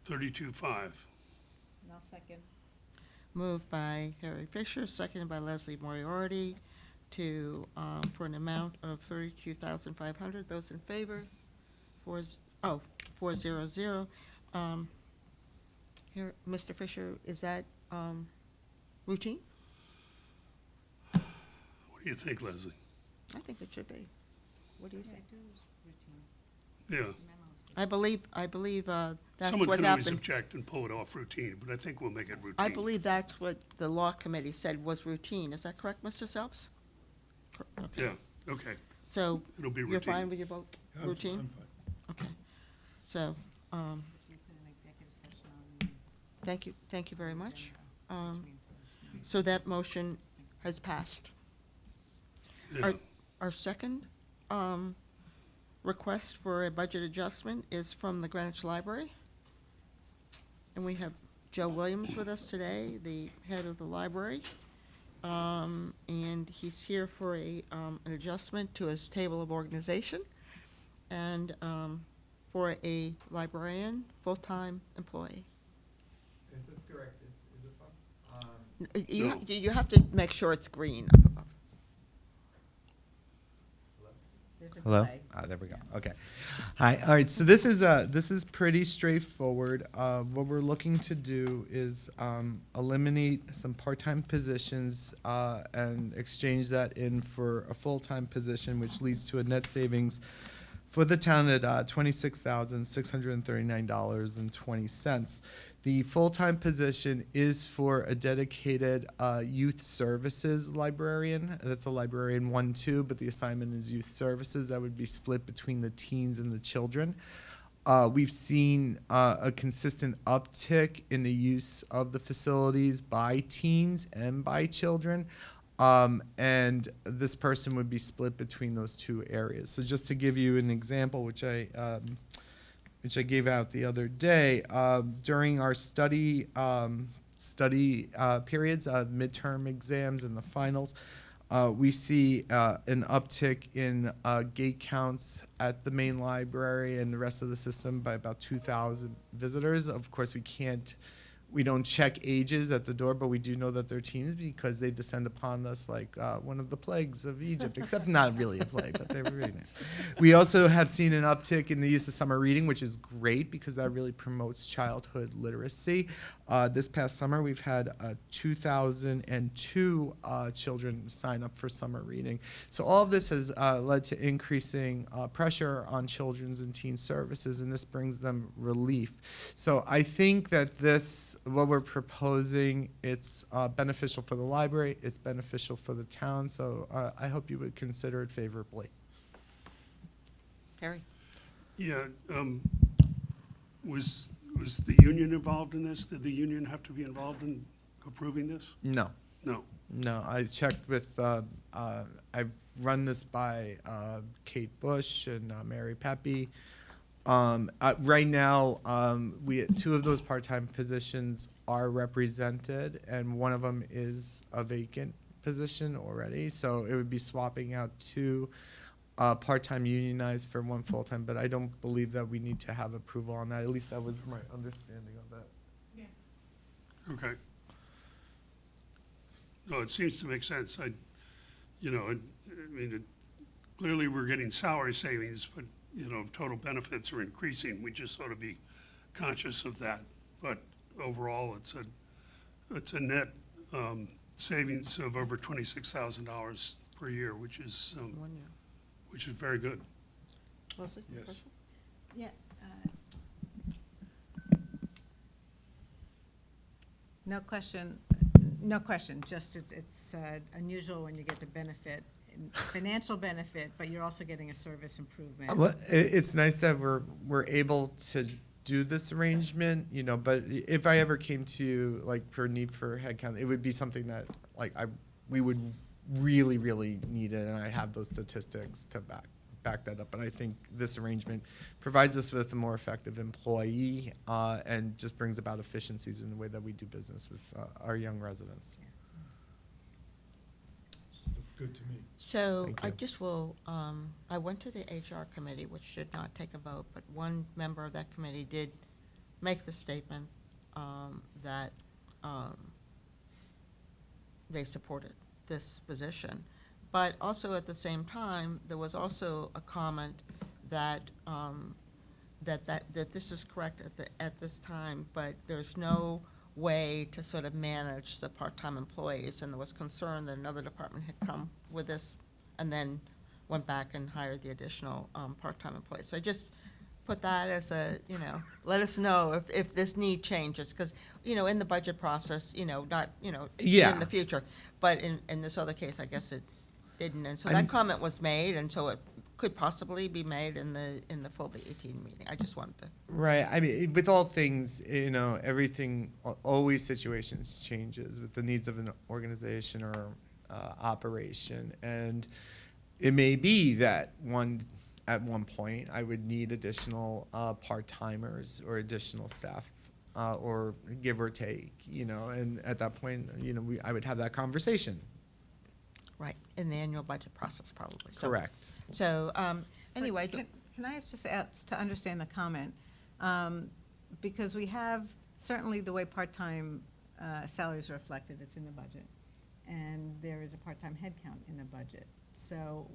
32.5. And I'll second. Moved by Harry Fisher, seconded by Leslie Moriarty, to, for an amount of 32,500. Those in favor? 400. Here, Mr. Fisher, is that, routine? What do you think, Leslie? I think it should be. What do you Yeah, think? I do routine. Yeah. Memos. I believe, that's Someone what can always happened. object and pull it off routine, but I think we'll make it routine. I believe that's what the law committee said was routine. Is that correct, Mr. Selps? Okay. Yeah, okay. So It'll be routine. you're fine with your vote? Routine? I'm fine. Okay. So, If you put an executive session on. thank you very much. agenda, Um, which means we'll- So that motion has passed. Yeah. Our second request for a budget adjustment is from the Greenwich Library. And we have Joe Williams with us today, the head of the library. And he's here for an adjustment to his table of organization and for a librarian, full-time employee. Yes, that's correct. Is this on? You, No. you have to make sure it's green up above. There's a Hello? delay. There we go. Okay. Hi. All right. So this is pretty straightforward. What we're looking to do is eliminate some part-time positions and exchange that in for a full-time position, which leads to a net savings for the town at $26,639.20. The full-time position is for a dedicated youth services librarian. That's a librarian 1-2, but the assignment is youth services. That would be split between the teens and the children. We've seen a consistent uptick in the use of the facilities by teens and by children. And this person would be split between those two areas. So just to give you an example, which I gave out the other day, during our study periods, midterm exams and the finals, we see an uptick in gate counts at the main library and the rest of the system by about 2,000 visitors. Of course, we don't check ages at the door, but we do know that they're teens because they descend upon us like one of the plagues of Egypt, except not really a plague, but they were really nice. We also have seen an uptick in the use of summer reading, which is great because that really promotes childhood literacy. This past summer, we've had 2,002 children sign up for summer reading. So all of this has led to increasing pressure on children's and teen services, and this brings them relief. So I think that what we're proposing, it's beneficial for the library, it's beneficial for the town, so I hope you would consider it favorably. Harry? Yeah, was the union involved in this? Did the union have to be involved in approving this? No. No. No, I checked with, I've run this by Kate Bush and Mary Pepe. Right now, two of those part-time positions are represented, and one of them is a vacant position already. So it would be swapping out two part-time unionized for one full-time, but I don't believe that we need to have approval on that. At least that was my understanding of that. Okay. No, it seems to make sense. Clearly we're getting salary savings, but, total benefits are increasing. We just ought to be conscious of that. But overall, it's a net savings of over $26,000 per year, which is 1 year. very good. Leslie? Yes. question? Yeah. No question, just it's unusual when you get the benefit, financial benefit, but you're also getting a service improvement. Well, it's nice that we're able to do this arrangement, but if I ever came to you, like, for need for headcount, it would be something that, like, we would really, really need it, and I have those statistics to back that up. But I think this arrangement provides us with a more effective employee and just brings about efficiencies in the way that we do business with our young residents. Looked good to me. So Thank I you. just will, I went to the HR committee, which did not take a vote, but one member of that committee did make the statement that they supported this position. But also at the same time, there was also a comment that that this is correct at this time, but there's no way to sort of manage the part-time employees, and there was concern that another department had come with this and then went back and hired the additional part-time employees. So I just put that as a, let us know if this need changes, because, in the budget process, not, Yeah. in the future. But in this other case, I guess it didn't, and so I'm- that comment was made, and so it could possibly be made in the full B18 meeting. I just wanted to. Right. I mean, with all things, everything, always situations changes with the needs of an organization or operation. And it may be that at one point, I would need additional part-timers or additional staff, or give or take, and at that point, I would have that conversation. Right, in the annual budget process, probably. So- Correct. So, But anyway, Can I just ask to understand the comment? Because we have, certainly the way part-time salaries are reflected, it's in the budget. And there is a part-time headcount in the budget. So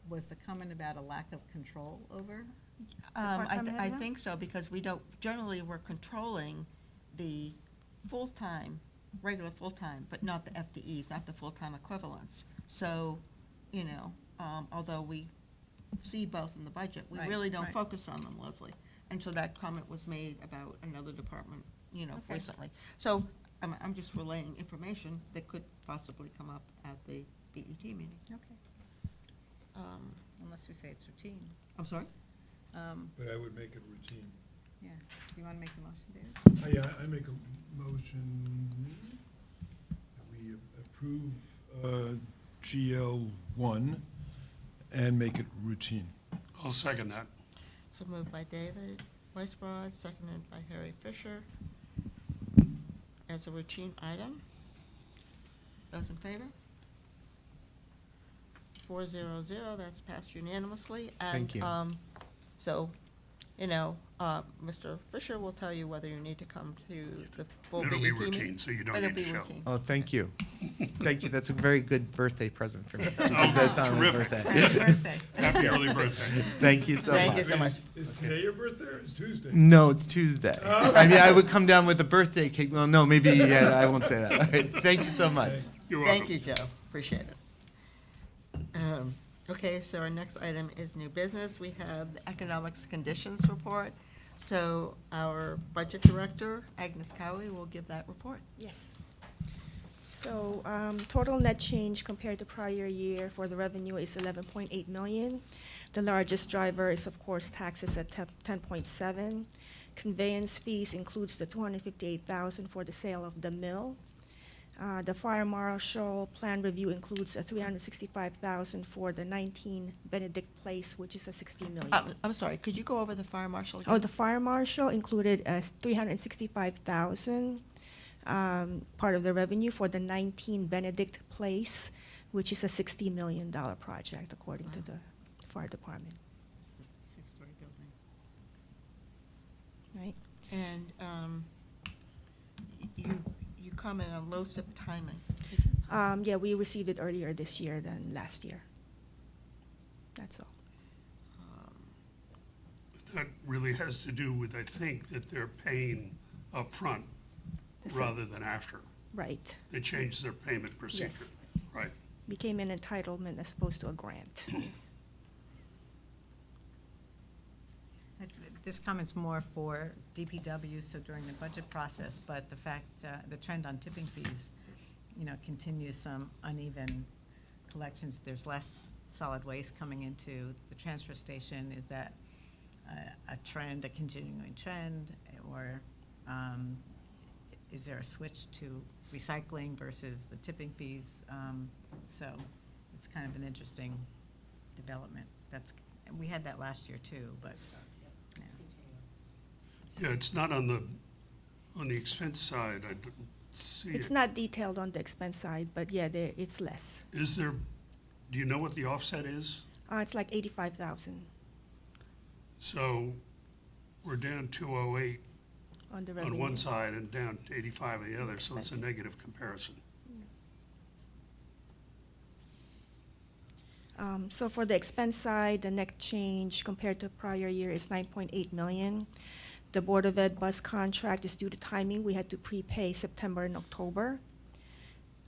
was the comment about a lack of control over the part-time I headcount? think so, because we don't, generally, we're controlling the full-time, regular full-time, but not the FTEs, not the full-time equivalents. So, although we see both in the budget, we Right, really don't right. focus on them, Leslie. And so that comment was made about another department, Okay. recently. So I'm just relaying information that could possibly come up at the BET meeting. Okay, unless we say it's routine. I'm sorry? But I would make it routine. Yeah, do you want to make the motion, David? I make a motion that we approve GL1 and make it routine. I'll second that. So moved by David Weisbrod, seconded by Harry Fisher. As a routine item. Those in favor? 400, that's passed unanimously. Thank you. And, so, Mr. Fisher will tell you whether you need to come to the full BET It'll be meeting. routine, so you don't But it'll need to be show. routine. Oh, thank you. Thank you. That's a very good birthday present for me. Oh, Because that's on my terrific. birthday. Happy birthday. Happy early birthday. Thank you so much. Thank you so much. Is today your birthday or is Tuesday? No, it's Tuesday. I mean, I would come down with a birthday cake. Well, no, maybe, yeah, I won't say that. All right. Thank you so much. You're welcome. Thank you, Joe. Appreciate it. Okay, so our next item is new business. We have the economics conditions report. So our budget director, Agnes Cowie, will give that report. Yes. So, total net change compared to prior year for the revenue is 11.8 million. The largest driver is, of course, taxes at 10.7. Conveyance fees includes the 258,000 for the sale of the mill. The fire marshal plan review includes a 365,000 for the 19 Benedict Place, which is a 60 million. I'm sorry, could you go over the fire marshal again? Oh, the fire marshal included 365,000, part of the revenue for the 19 Benedict Place, which is a $60 million project, according to Wow. the fire department, It's the six-story building. right? And you comment on LoSiP timing. Did you? Yeah, we received it earlier this year than last year. That's all. Um, That really has to do with, I think, that they're paying upfront That's it. rather than after. Right. They changed their payment procedure. Yes. Right. Became an entitlement as opposed to a grant. This comment's more for DPW, so during the budget process, but the fact, the trend on tipping fees, continues some uneven collections. There's less solid waste coming into the transfer station. Is that a trend, a continuing trend, or is there a switch to recycling versus the tipping fees? So it's kind of an interesting development. We had that last year too, but, yeah. Yeah, it's not on the expense side. I don't see it. It's not detailed on the expense side, but yeah, it's less. Is there, do you know what the offset is? It's like 85,000. So we're down 208. on the on revenue. one side and down to 85 on the other, so it's a negative comparison. So for the expense side, the net change compared to prior year is 9.8 million. The Board of Ed bus contract is due to timing. We had to prepay September and October.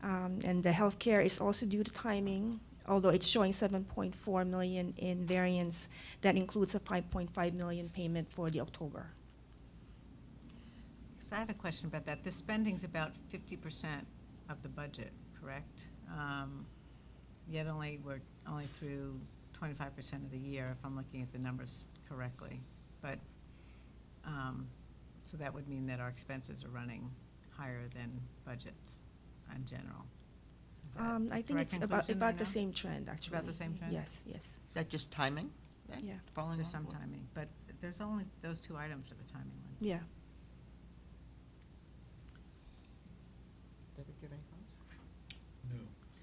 And the healthcare is also due to timing, although it's showing 7.4 million in variance. That includes a 5.5 million payment for the October. So I had a question about that. The spending's about 50% of the budget, correct? Yet we're only through 25% of the year, if I'm looking at the numbers correctly. But, so that would mean that our expenses are running higher than budgets in general. Is that I the think correct it's about conclusion, I the know? same trend, actually. about the same trend? Yes, yes. Is that just timing then? Yeah. Falling There's off some or- timing, but there's only those two items are the timing ones. Yeah. Did it give any comments? No.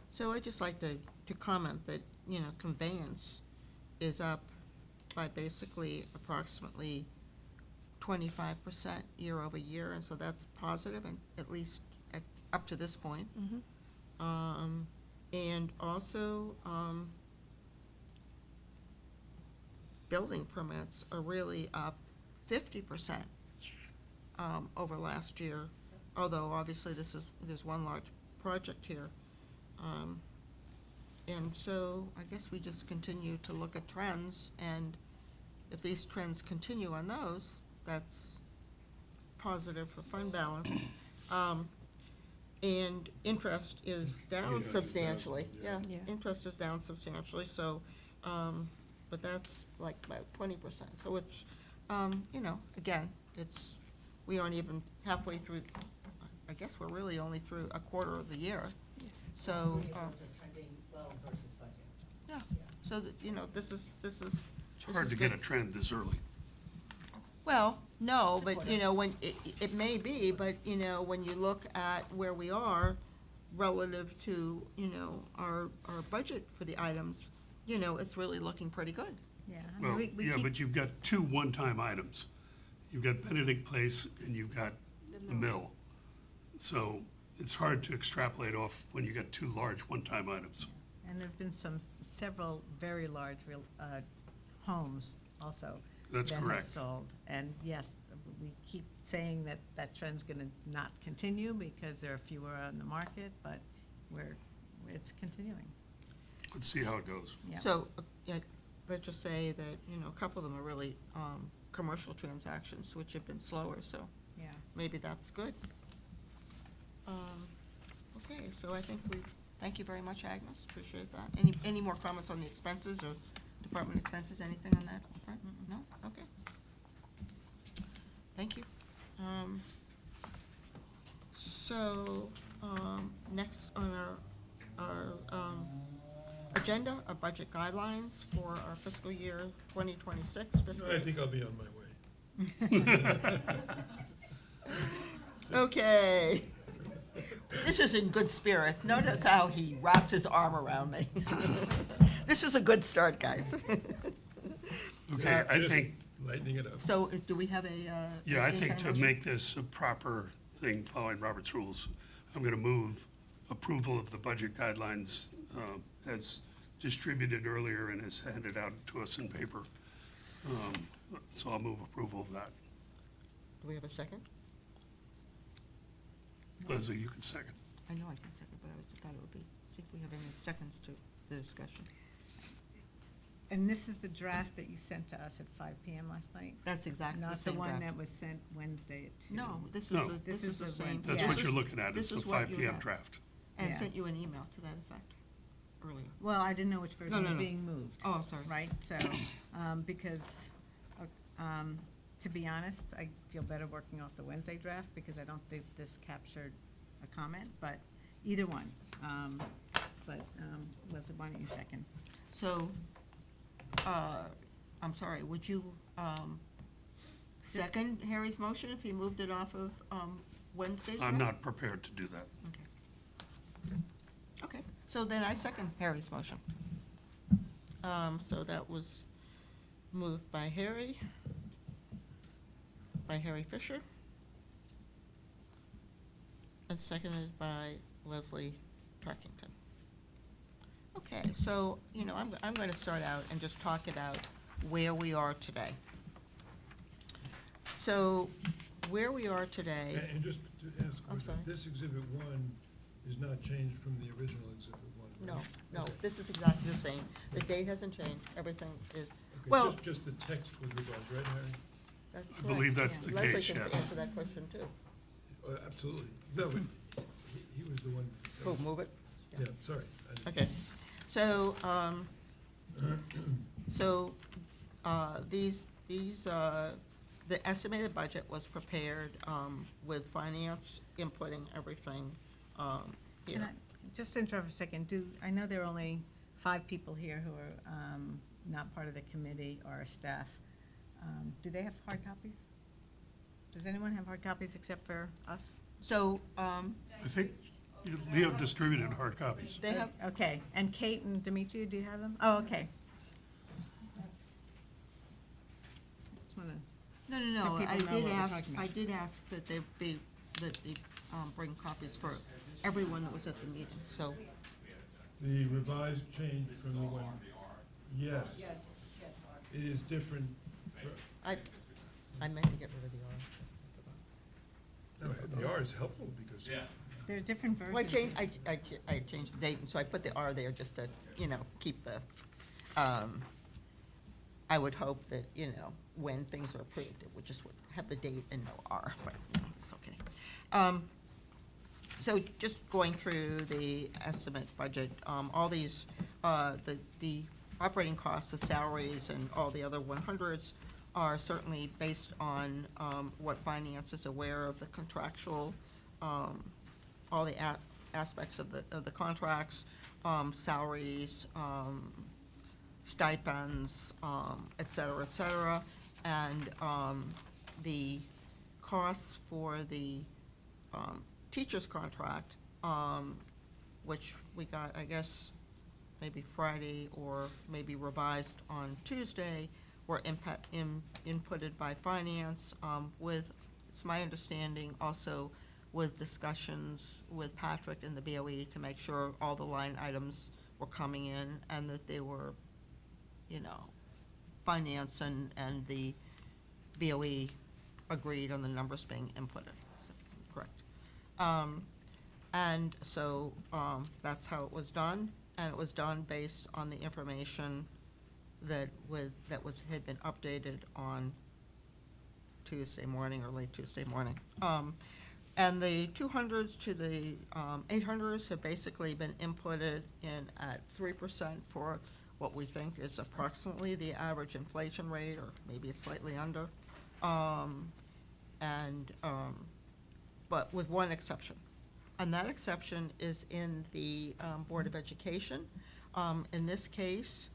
So I'd just like to comment that, you know, conveyance is up by basically approximately 25% year over year, and so that's positive, and at least up to this point. Mhm. And also, building permits are really up 50% over last year, although obviously there's one large project here. And so I guess we just continue to look at trends, and if these trends continue on those, that's positive for fund balance. And interest is down 800,000, substantially. yeah. Yeah. Interest is down substantially, so, but that's like about 20%. So it's, you know, again, we aren't even halfway through, I guess we're really only through a quarter of the year. Yes. So, yeah, so that, you know, this is. It's hard to get a trend this early. Well, no, but, you know, when, it may be, but, you know, when you look at where we are relative to, you know, our budget for the items, you know, it's really looking pretty good. Yeah, I mean, Well, we yeah, keep- but you've got two one-time items. You've got Benedict Place and you've got the mill. So it's hard to extrapolate off when you got two large one-time items. And there've been several very large homes also. That's that have correct. sold. And yes, we keep saying that that trend's gonna not continue because there are fewer on the market, but it's continuing, Let's see how it goes. yeah. So, yeah, let's just say that, you know, a couple of them are really, commercial transactions, which have been slower, so Yeah. maybe that's good. Okay, so I think thank you very much, Agnes, appreciate that. Any more comments on the expenses or department expenses, anything on that front? Mm-mm. No? Okay. Thank you. So, next on our agenda are budget guidelines for our fiscal year 2026 fiscal. I think I'll be on my way. Okay. This is in good spirit. Notice how he wrapped his arm around me. This is a good start, guys. Okay, I Just think, Lightening it up. So do we have a? yeah, I any think kind to of motion? make this a proper thing following Robert's rules, I'm going to move approval of the budget guidelines as distributed earlier and as handed out to us in paper. So I'll move approval of that. Do we have a second? Leslie, you can second. I know I can second, but I just thought it would be, see if we have any seconds to the discussion. And this is the draft that you sent to us at 5 PM last night? That's exactly the Not the same one draft. that was sent Wednesday at 2? No, this is No. this is the one. same. That's Yeah. what you're looking at, This is the is what 5 you PM have. draft. And I Yeah. sent you an email to that effect earlier. Well, I didn't know which version was no. being moved. Oh, I'm sorry. Right, so, because, to be honest, I feel better working off the Wednesday draft because I don't think this captured a comment, but either one. But Leslie, why don't you second? So, I'm sorry, would you second Harry's motion if he moved it off of Wednesday's? I'm draft? not prepared to do that. Okay. Okay, so then I second Harry's motion. So that was moved by Harry Fisher, and seconded by Leslie Tarkington. Okay, so, I'm going to start out and just talk about where we are today. So, where we are today, And just to ask a I'm question, sorry. this Exhibit 1 is not changed from the original Exhibit 1, no, right? no, Okay. this is exactly the same. The date hasn't changed, everything is, Okay, well, just the text was revised, right, Harry? that's I believe correct. that's the Leslie case, can yes. answer that question too. Absolutely. No, but he was the one. Oh, move it? Yeah, sorry. I didn't- Okay, so, the estimated budget was prepared, with finance inputting everything, Can here. I just interrupt for a second? I know there are only 5 people here who are not part of the committee or staff. Do they have hard copies? Does anyone have hard copies except for us? So, I think Leo distributed hard copies. they have, Okay, and Kate and Demetria, do you have them? Oh, okay. Just wanna- no, So people I know did what we're ask, talking about. I did ask that they bring copies for everyone that was at the meeting, so, The revised change from the one, yes. It is different. I meant to get rid of the R. No, the R is helpful because. There are different versions. Well, I changed the date, and so I put the R there just to, keep the, I would hope that, when things are approved, it would just have the date and no R, but it's okay. So just going through the estimate budget, all these, the operating costs, the salaries, and all the other 100s are certainly based on what finance is aware of, the contractual, all the aspects of the contracts, salaries, stipends, et cetera, and the costs for the teacher's contract, which we got, I guess, maybe Friday or maybe revised on Tuesday, were inputted by finance, with, it's my understanding, also with discussions with Patrick and the BOE to make sure all the line items were coming in and that they were, finance and the BOE agreed on the numbers being inputted. Is that correct? And so, that's how it was done, and it was done based on the information that had been updated on Tuesday morning or late Tuesday morning. And the 200s to the 800s have basically been inputted in at 3% for what we think is approximately the average inflation rate, or maybe slightly under. But with one exception. And that exception is in the Board of Education. In this case,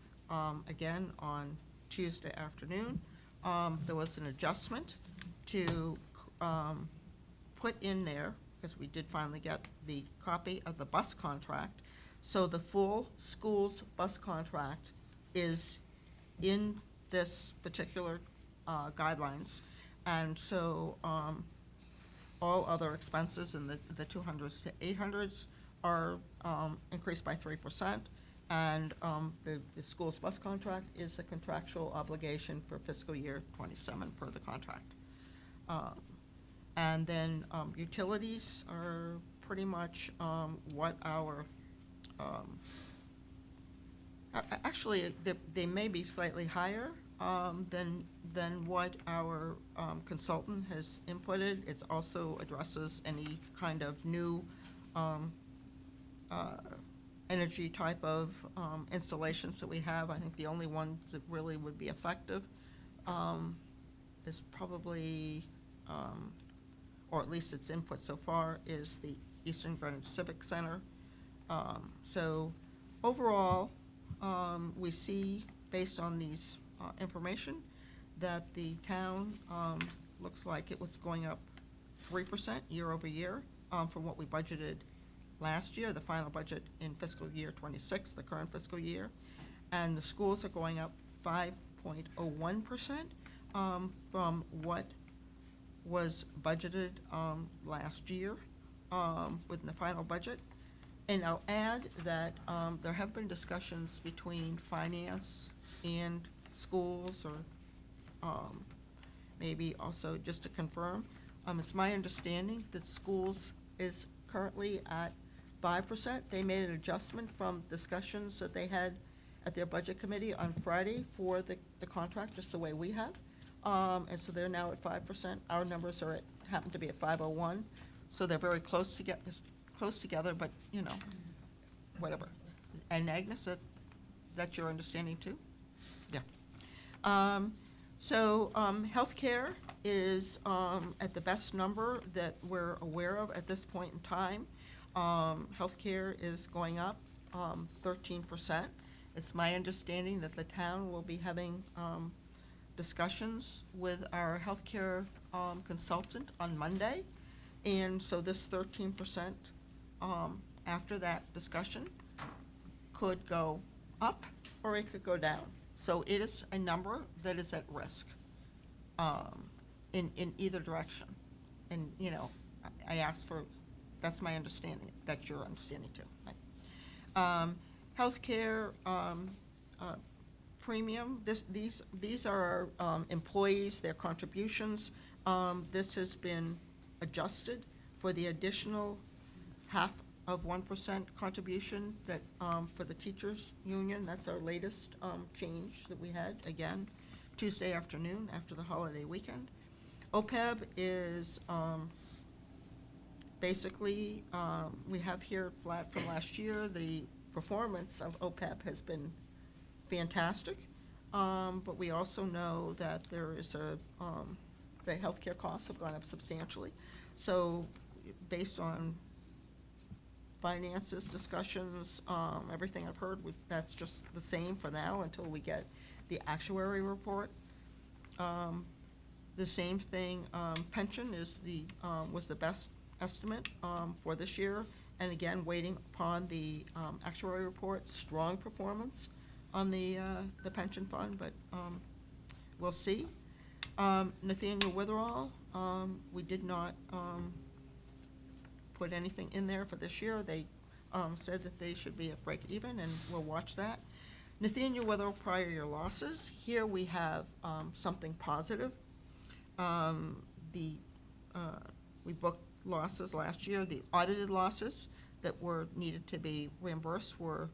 again, on Tuesday afternoon, there was an adjustment to put in there, because we did finally get the copy of the bus contract. So the full school's bus contract is in this particular guidelines. And so all other expenses in the 200s to 800s are increased by 3%. And the school's bus contract is the contractual obligation for fiscal year '27 per the contract. And then utilities are pretty much what our, actually, they may be slightly higher than what our consultant has inputted. It also addresses any kind of new energy type of installations that we have. I think the only one that really would be effective is probably, or at least its input so far, is the Eastern Greenwich Civic Center. So overall, we see, based on these information, that the town looks like it was going up 3% year over year from what we budgeted last year, the final budget in fiscal year '26, the current fiscal year. And the schools are going up 5.01% from what was budgeted last year. within the final budget. And I'll add that there have been discussions between finance and schools, or maybe also just to confirm, it's my understanding that schools is currently at 5%. They made an adjustment from discussions that they had at their budget committee on Friday for the contract, just the way we have. And so they're now at 5%. Our numbers are happen to be at 501. So they're very close together, but, you know, whatever. And Agnes, that's your understanding too? Yeah. Healthcare is at the best number that we're aware of at this point in time. Healthcare is going up 13%. It's my understanding that the town will be having discussions with our healthcare consultant on Monday. And so this 13% after that discussion could go up or it could go down. So it is a number that is at risk in either direction. And, you know, I asked for, that's my understanding, that's your understanding too, right? Healthcare premium, these are our employees, their contributions. This has been adjusted for the additional 0.5% contribution that, for the teachers' union. That's our latest change that we had, again, Tuesday afternoon after the holiday weekend. OPEB is basically, we have here flat from last year. The performance of OPEB has been fantastic, but we also know that there is the healthcare costs have gone up substantially. So based on finances, discussions, everything I've heard, that's just the same for now until we get the actuary report. The same thing, pension is was the best estimate for this year. And again, waiting upon the actuary report, strong performance on the pension fund, but we'll see. Nathaniel Witherall, we did not put anything in there for this year. They said that they should be at break even, and we'll watch that. Nathaniel Witherall prior year losses, here we have something positive. We booked losses last year. The audited losses that were needed to be reimbursed were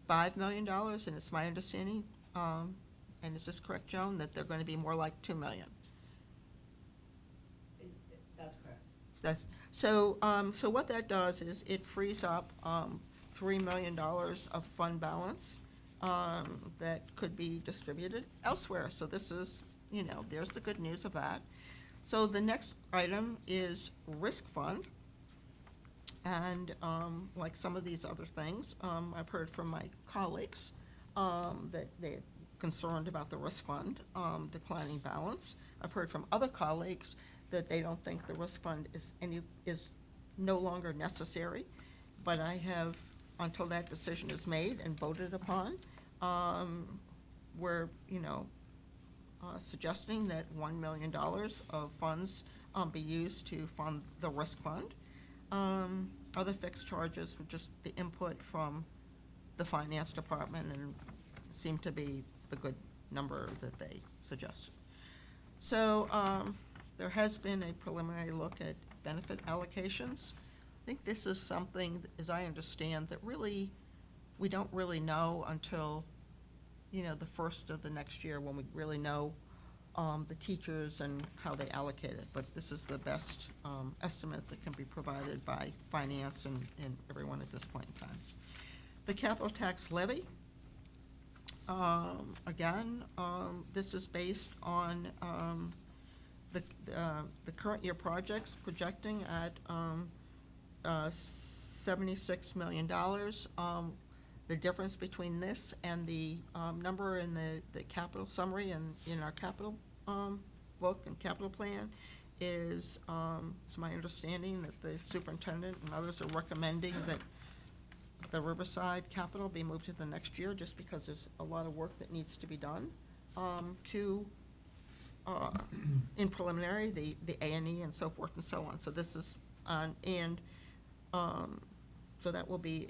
$5 million, and it's my understanding, and is this correct, Joan, that they're going to be more like $2 million? That's correct. So what that does is it frees up $3 million of fund balance that could be distributed elsewhere. So this is, you know, there's the good news of that. So the next item is risk fund. And like some of these other things, I've heard from my colleagues that they're concerned about the risk fund declining balance. I've heard from other colleagues that they don't think the risk fund is no longer necessary. But I have, until that decision is made and voted upon, we're, you know, suggesting that $1 million of funds be used to fund the risk fund. Other fixed charges were just the input from the finance department and seemed to be the good number that they suggested. So there has been a preliminary look at benefit allocations. I think this is something, as I understand, that really, we don't really know until, you know, the first of the next year when we really know the teachers and how they allocate it. But this is the best estimate that can be provided by finance and everyone at this point in time. The capital tax levy, again, this is based on the current year projects projecting at $76 million. The difference between this and the number in the capital summary and in our capital book and capital plan is, it's my understanding that the superintendent and others are recommending that the Riverside capital be moved to the next year just because there's a lot of work that needs to be done in preliminary, the A&E and so forth and so on. So this is, and So that will be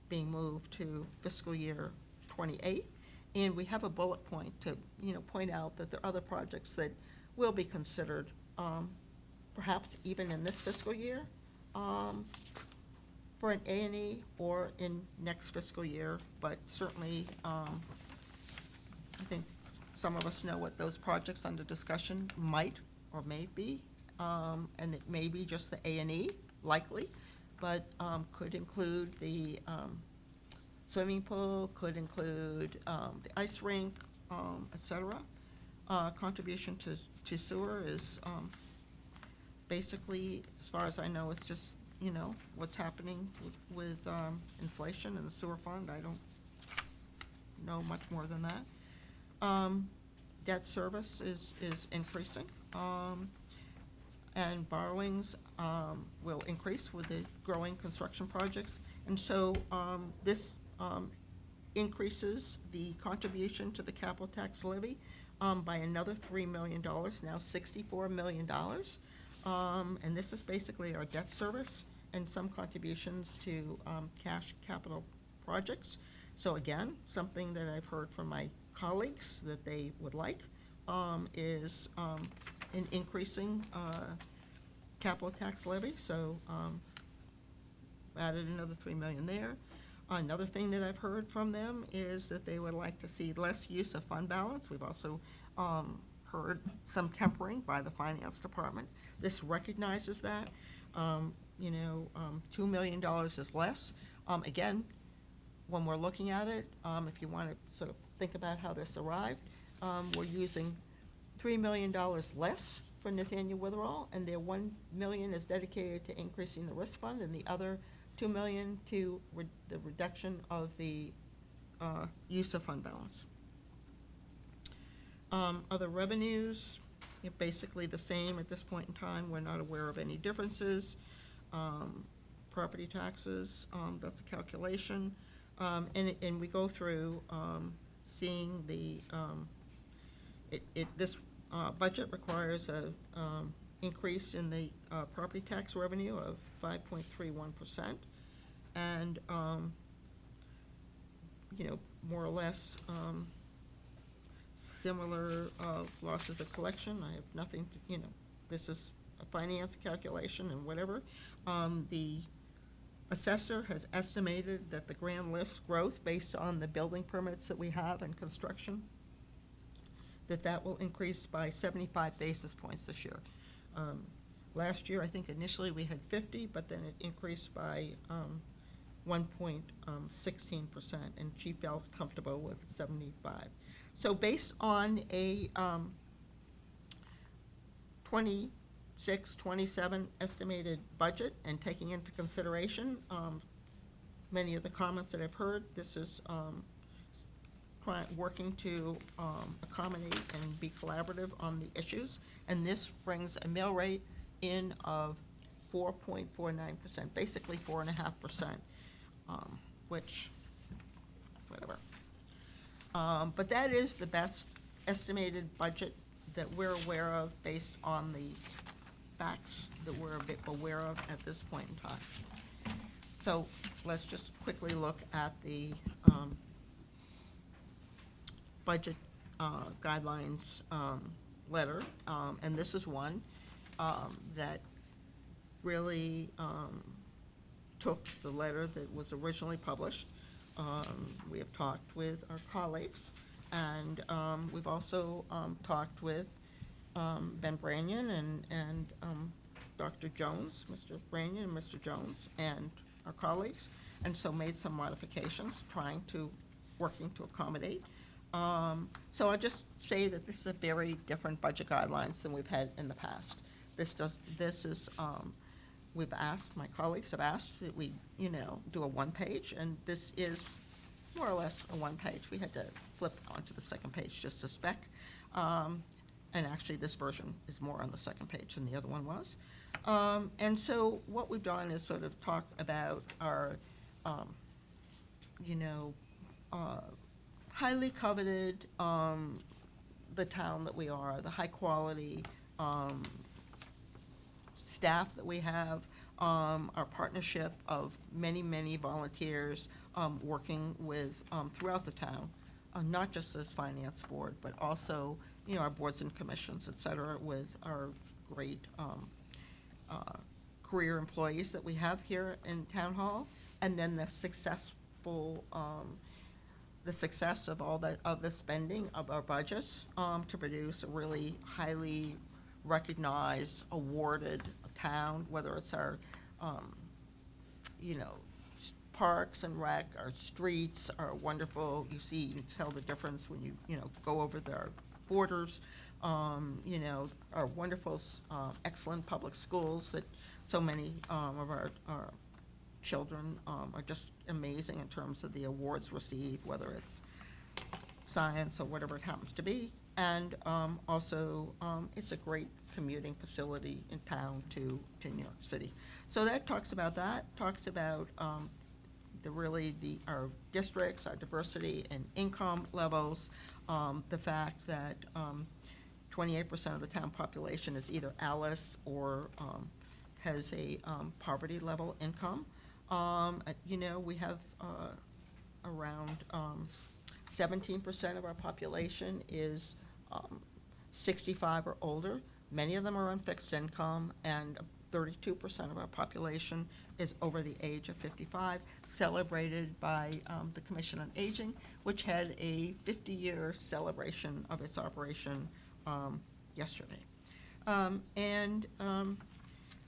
being moved to fiscal year '28. And we have a bullet point to, point out that there are other projects that will be considered, perhaps even in this fiscal year, for an A&E or in next fiscal year, but certainly, I think some of us know what those projects under discussion might or may be, and it may be just the A&E, likely, but could include the swimming pool, could include the ice rink, et cetera. Contribution to sewer is basically, as far as I know, it's just, what's happening with inflation and the sewer fund. I don't know much more than that. Debt service is increasing, and borrowings will increase with the growing construction projects. And so this increases the contribution to the capital tax levy by another $3 million, now $64 million. And this is basically our debt service and some contributions to cash capital projects. So again, something that I've heard from my colleagues that they would like is an increasing capital tax levy. So added another $3 million there. Another thing that I've heard from them is that they would like to see less use of fund balance. We've also heard some tempering by the finance department. This recognizes that. $2 million is less. Again, when we're looking at it, if you want to sort of think about how this arrived, we're using $3 million less for Nathaniel Witherall, and their $1 million is dedicated to increasing the risk fund, and the other $2 million to the reduction of the use of fund balance. Other revenues, basically the same at this point in time. We're not aware of any differences. Property taxes, that's a calculation. And we go through seeing the, this budget requires a increase in the property tax revenue of 5.31%. And, more or less similar losses of collection. I have nothing, this is a finance calculation and whatever. The assessor has estimated that the grand list growth based on the building permits that we have and construction, that will increase by 75 basis points this year. Last year, I think initially we had 50, but then it increased by 1.16%, and she felt comfortable with 75. So based on a 26-27 estimated budget and taking into consideration many of the comments that I've heard, this is working to accommodate and be collaborative on the issues, and this brings a mill rate in of 4.49%, basically 4.5%, which, whatever. But that is the best estimated budget that we're aware of based on the facts that we're a bit aware of at this point in time. So let's just quickly look at the budget guidelines letter, and this is one that really took the letter that was originally published. We have talked with our colleagues, and we've also talked with Ben Branyan and Dr. Jones, Mr. Branyan and Mr. Jones, and our colleagues, and so made some modifications, working to accommodate. So I'll just say that this is a very different budget guidelines than we've had in the past. This is, my colleagues have asked that we, do a one-page, and this is more or less a one-page. We had to flip onto the second page just to spec. And actually, this version is more on the second page than the other one was. And so what we've done is sort of talk about our, highly coveted, the town that we are, the high-quality staff that we have, our partnership of many, many volunteers working with, throughout the town, not just as finance board, but also, you know, our boards and commissions, et cetera, with our great career employees that we have here in Town Hall, and then the successful, the success of all that, of the spending of our budgets, to produce a really highly recognized, awarded town, whether it's our, you know, parks and rec, our streets are wonderful. You can tell the difference when you know, go over their borders. You know, our wonderful, excellent public schools that so many of our children are just amazing in terms of the awards received, whether it's science or whatever it happens to be. And also, it's a great commuting facility in town to New York City. So that talks about that, talks about our districts, our diversity and income levels, the fact that 28% of the town population is either ALICE or has a poverty level income. You know, we have around 17% of our population is 65 or older. Many of them are on fixed income, and 32% of our population is over the age of 55, celebrated by the Commission on Aging, which had a 50-year celebration of its operation yesterday.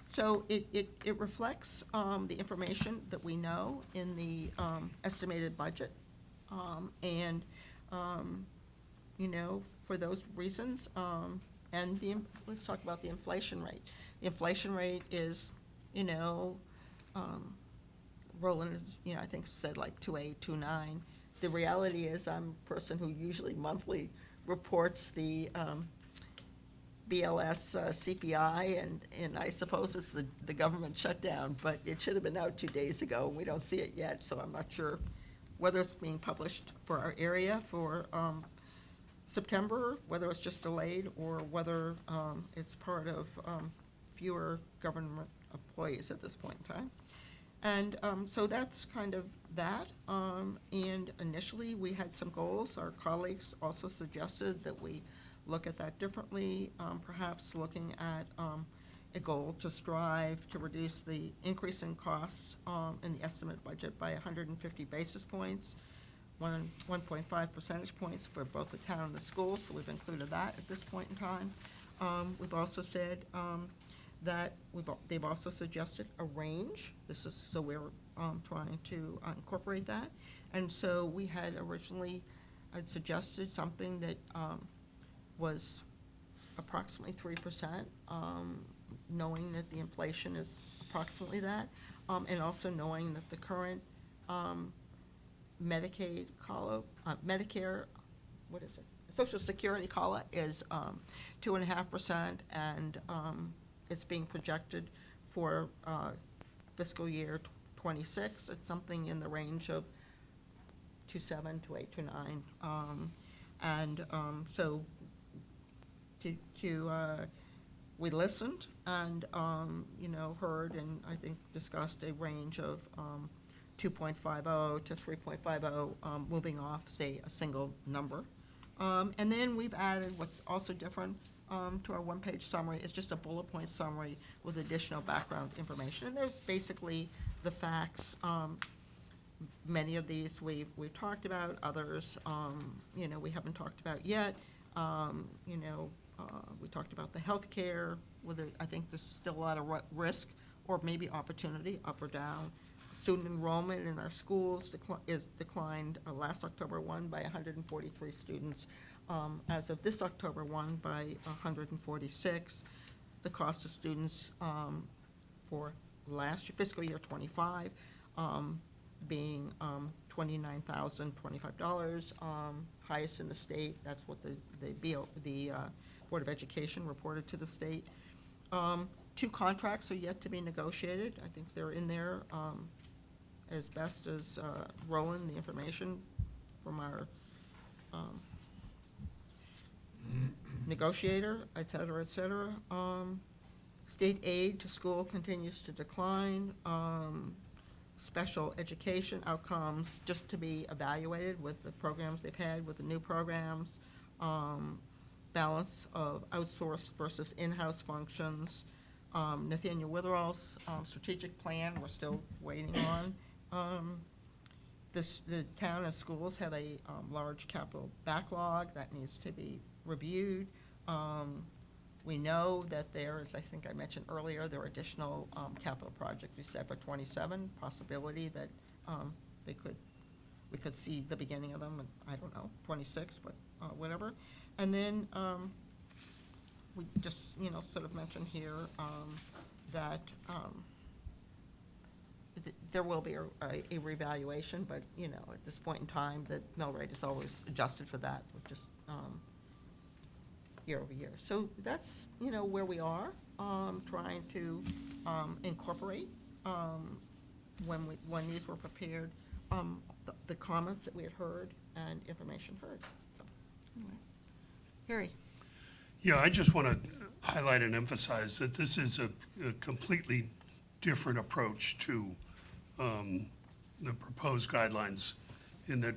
So it reflects the information that we know in the estimated budget. You know, for those reasons, let's talk about the inflation rate. The inflation rate is, you know, Roland, you know, I think said like 2.8, 2.9. The reality is I'm a person who usually monthly reports the BLS CPI, and I suppose it's the government shutdown, but it should have been out 2 days ago, and we don't see it yet, so I'm not sure whether it's being published for our area for September, whether it's just delayed, or whether it's part of fewer government employees at this point in time. And so that's kind of that. And initially, we had some goals. Our colleagues also suggested that we look at that differently, perhaps looking at a goal to strive to reduce the increase in costs in the estimate budget by 150 basis points, 1.5 percentage points for both the town and the schools, so we've included that at this point in time. We've also said that they've also suggested a range. So we're trying to incorporate that. And so we had originally, I'd suggested something that was approximately 3%, knowing that the inflation is approximately that, and also knowing that the current Medicare, what is it? Social Security COLA is 2.5%, and it's being projected for fiscal year 26. It's something in the range of 2.7 to 8 to 9, so we listened and you know, heard and I think discussed a range of 2.50 to 3.50, moving off, say, a single number. And then we've added what's also different to our one-page summary is just a bullet point summary with additional background information. And they're basically the facts. Many of these we've talked about, others, you know, we haven't talked about yet. You know, we talked about the healthcare, whether I think there's still a lot of risk or maybe opportunity, up or down. Student enrollment in our schools declined last October 1 by 143 students. As of this October 1 by 146. The cost of students for last year, fiscal year 25, being $29,025, highest in the state. That's what the Board of Education reported to the state. 2 contracts are yet to be negotiated. I think they're in there as best as Roland, the information from our negotiator, et cetera, et cetera. State aid to school continues to decline. Special education outcomes just to be evaluated with the programs they've had, with the new programs. Balance of outsourced versus in-house functions. Nathaniel Witherall's strategic plan, we're still waiting on. The town and schools have a large capital backlog that needs to be reviewed. We know that there is, I think I mentioned earlier, there are additional capital projects we said for '27, possibility that we could see the beginning of them, in, I don't know, '26, but whatever. And then we just, sort of mentioned here that there will be a revaluation, but, at this point in time, the mill rate is always adjusted for that, just year over year. So that's, where we are, trying to incorporate, when these were prepared, the comments that we had heard and information heard. So, anyway. Harry? Yeah, I just want to highlight and emphasize that this is a completely different approach to the proposed guidelines in that,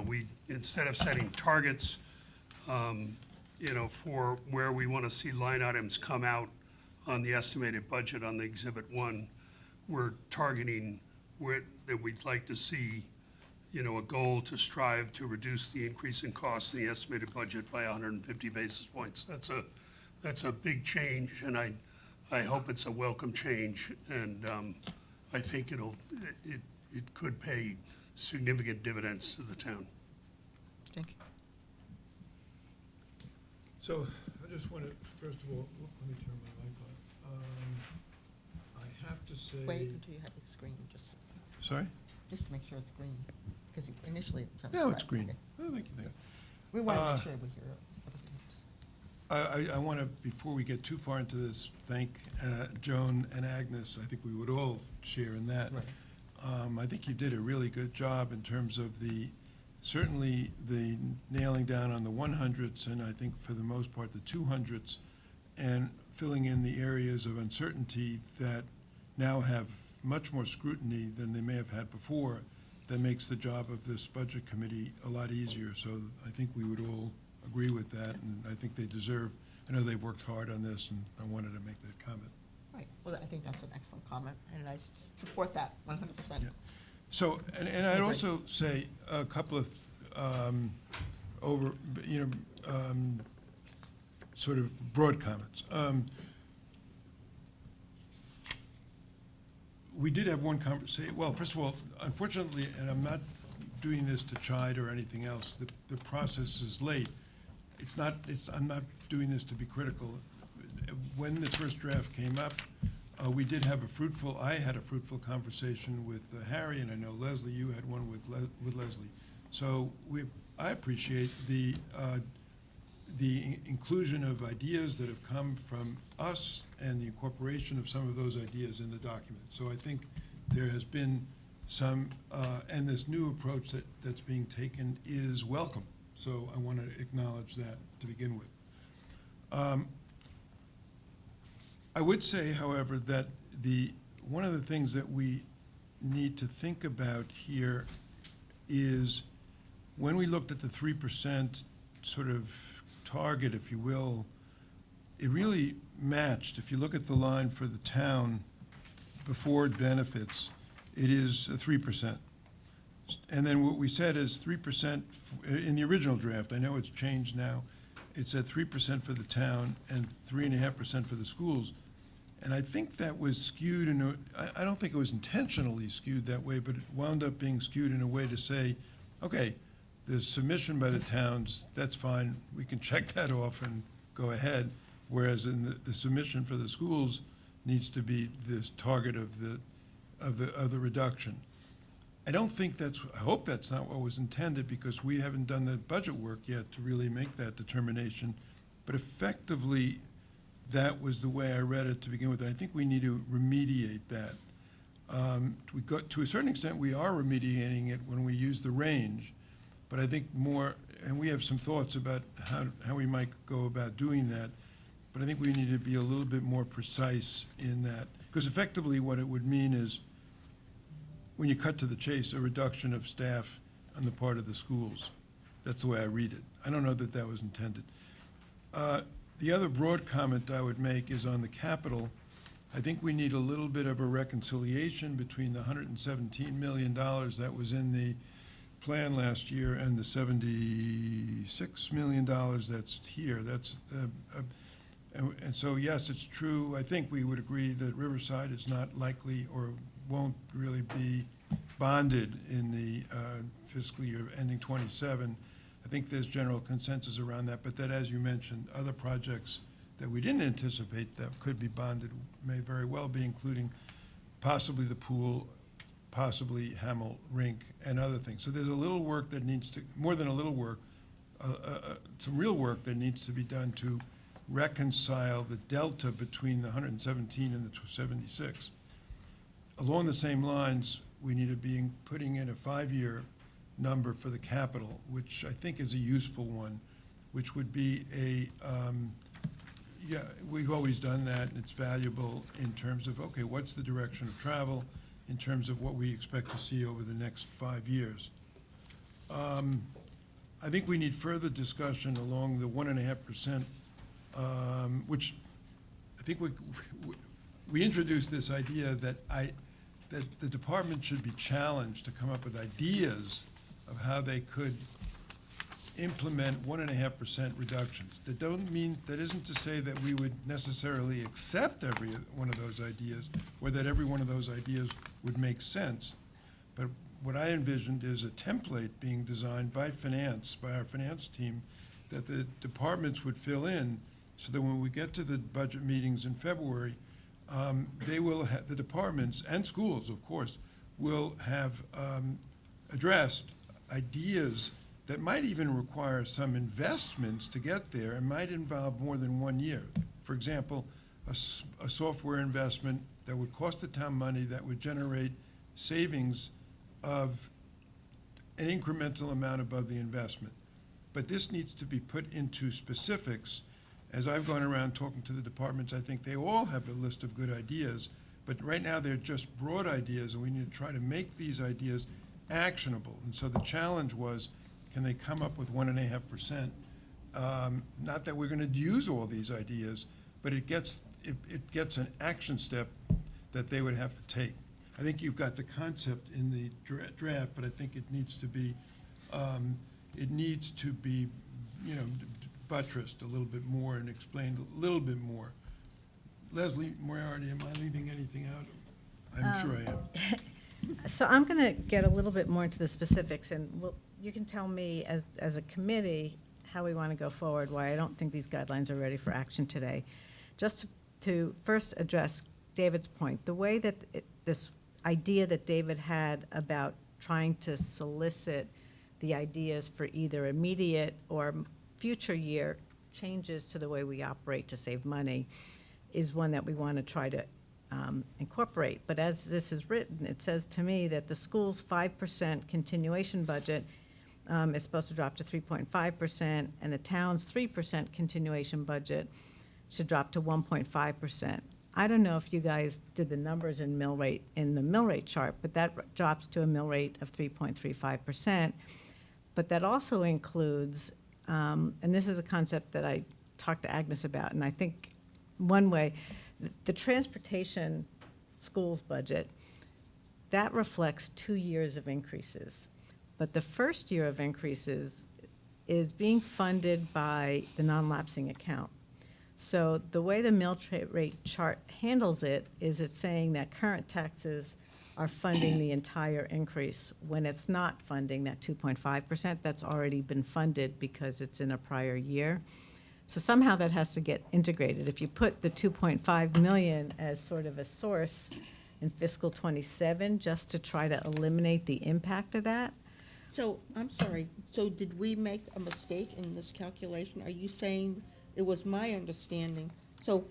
we, instead of setting targets, for where we want to see line items come out on the estimated budget on the Exhibit 1, we're targeting that we'd like to see, a goal to strive to reduce the increase in costs in the estimated budget by 150 basis points. That's a big change, and I hope it's a welcome change, and I think it could pay significant dividends to the town. Thank you. So I just want to, first of all, let me turn my mic on. I have to say. Wait until you have the screen, Sorry? just to make sure it's green, because initially it comes. No, it's red. green. Okay. Oh, thank you, thank you. We want to make sure we hear everything you have to say. I want to, before we get too far into this, thank Joan and Agnes. I think we would all share in that. Right. I think you did a really good job in terms of certainly the nailing down on the 100s, and I think for the most part the 200s, and filling in the areas of uncertainty that now have much more scrutiny than they may have had before. That makes the job of this budget committee a lot easier. So I think we would all agree with that, and I think they deserve, I know they've worked hard on this, and I wanted to make that comment. Right, well, I think that's an excellent comment, and I support that 100%. Yeah. So, and I'd agree. also say a couple of sort of broad comments. We did have one conversation, well, first of all, unfortunately, and I'm not doing this to chide or anything else, the process is late. I'm not doing this to be critical. When the first draft came up, I had a fruitful conversation with Harry, and I know Leslie, you had one with Leslie. So I appreciate the inclusion of ideas that have come from us and the incorporation of some of those ideas in the document. So I think there has been some, and this new approach that's being taken is welcome. So I want to acknowledge that to begin with. I would say, however, that one of the things that we need to think about here is when we looked at the 3% sort of target, if you will, it really matched. If you look at the line for the town before benefits, it is 3%. And then what we said is 3% in the original draft. I know it's changed now. It's at 3% for the town and 3.5% for the schools. And I think that was skewed I don't think it was intentionally skewed that way, but it wound up being skewed in a way to say, okay, the submission by the towns, that's fine, we can check that off and go ahead. Whereas in the submission for the schools needs to be this target of the reduction. I hope that's not what was intended, because we haven't done the budget work yet to really make that determination. But effectively, that was the way I read it to begin with, and I think we need to remediate that. To a certain extent, we are remediating it when we use the range, but I think more, and we have some thoughts about how we might go about doing that, but I think we need to be a little bit more precise in that. Because effectively, what it would mean is, when you cut to the chase, a reduction of staff on the part of the schools. That's the way I read it. I don't know that that was intended. The other broad comment I would make is on the capital. I think we need a little bit of a reconciliation between the $117 million that was in the plan last year and the $76 million that's here. That's, and so, yes, it's true. I think we would agree that Riverside is not likely or won't really be bonded in the fiscal year ending '27. I think there's general consensus around that, but that, as you mentioned, other projects that we didn't anticipate that could be bonded may very well be, including possibly the pool, possibly Hamel Rink, and other things. So there's a little work that needs to, more than a little work, some real work that needs to be done to reconcile the delta between the 117 and the 76. Along the same lines, we need to be putting in a 5-year number for the capital, which I think is a useful one, which would be a, yeah, we've always done that, and it's valuable in terms of, okay, what's the direction of travel in terms of what we expect to see over the next 5 years. I think we need further discussion along the 1.5%, which I think we introduced this idea that that the department should be challenged to come up with ideas of how they could implement 1.5% reductions. That don't mean, that isn't to say that we would necessarily accept every one of those ideas, or that every one of those ideas would make sense. But what I envisioned is a template being designed by finance, by our finance team, that the departments would fill in, so that when we get to the budget meetings in February, they will have, the departments and schools, of course, will have addressed ideas that might even require some investments to get there and might involve more than 1 year. For example, a software investment that would cost the town money that would generate savings of an incremental amount above the investment. But this needs to be put into specifics. As I've gone around talking to the departments, I think they all have a list of good ideas, but right now they're just broad ideas, and we need to try to make these ideas actionable. And so the challenge was, can they come up with 1.5%? Not that we're going to use all these ideas, but it gets an action step that they would have to take. I think you've got the concept in the draft, but I think it needs to be, buttressed a little bit more and explained a little bit more. Leslie Moriarty, am I leaving anything out? I'm sure I am. So I'm going to get a little bit more into the specifics, and you can tell me as a committee how we want to go forward, why I don't think these guidelines are ready for action today. Just to first address David's point, the way that this idea that David had about trying to solicit the ideas for either immediate or future year changes to the way we operate to save money is one that we want to try to incorporate. But as this is written, it says to me that the school's 5% continuation budget is supposed to drop to 3.5%, and the town's 3% continuation budget should drop to 1.5%. I don't know if you guys did the numbers in mill rate in the mill rate chart, but that drops to a mill rate of 3.35%. But that also includes, and this is a concept that I talked to Agnes about, and I think one way, the transportation schools budget, that reflects 2 years of increases. But the first year of increases is being funded by the non-lapsing account. So the way the mill rate chart handles it is it's saying that current taxes are funding the entire increase when it's not funding that 2.5% that's already been funded because it's in a prior year. So somehow that has to get integrated. If you put the 2.5 million as sort of a source in fiscal 27 just to try to eliminate the impact of that. So, I'm sorry, so did we make a mistake in this calculation? Are you saying it was my understanding? So,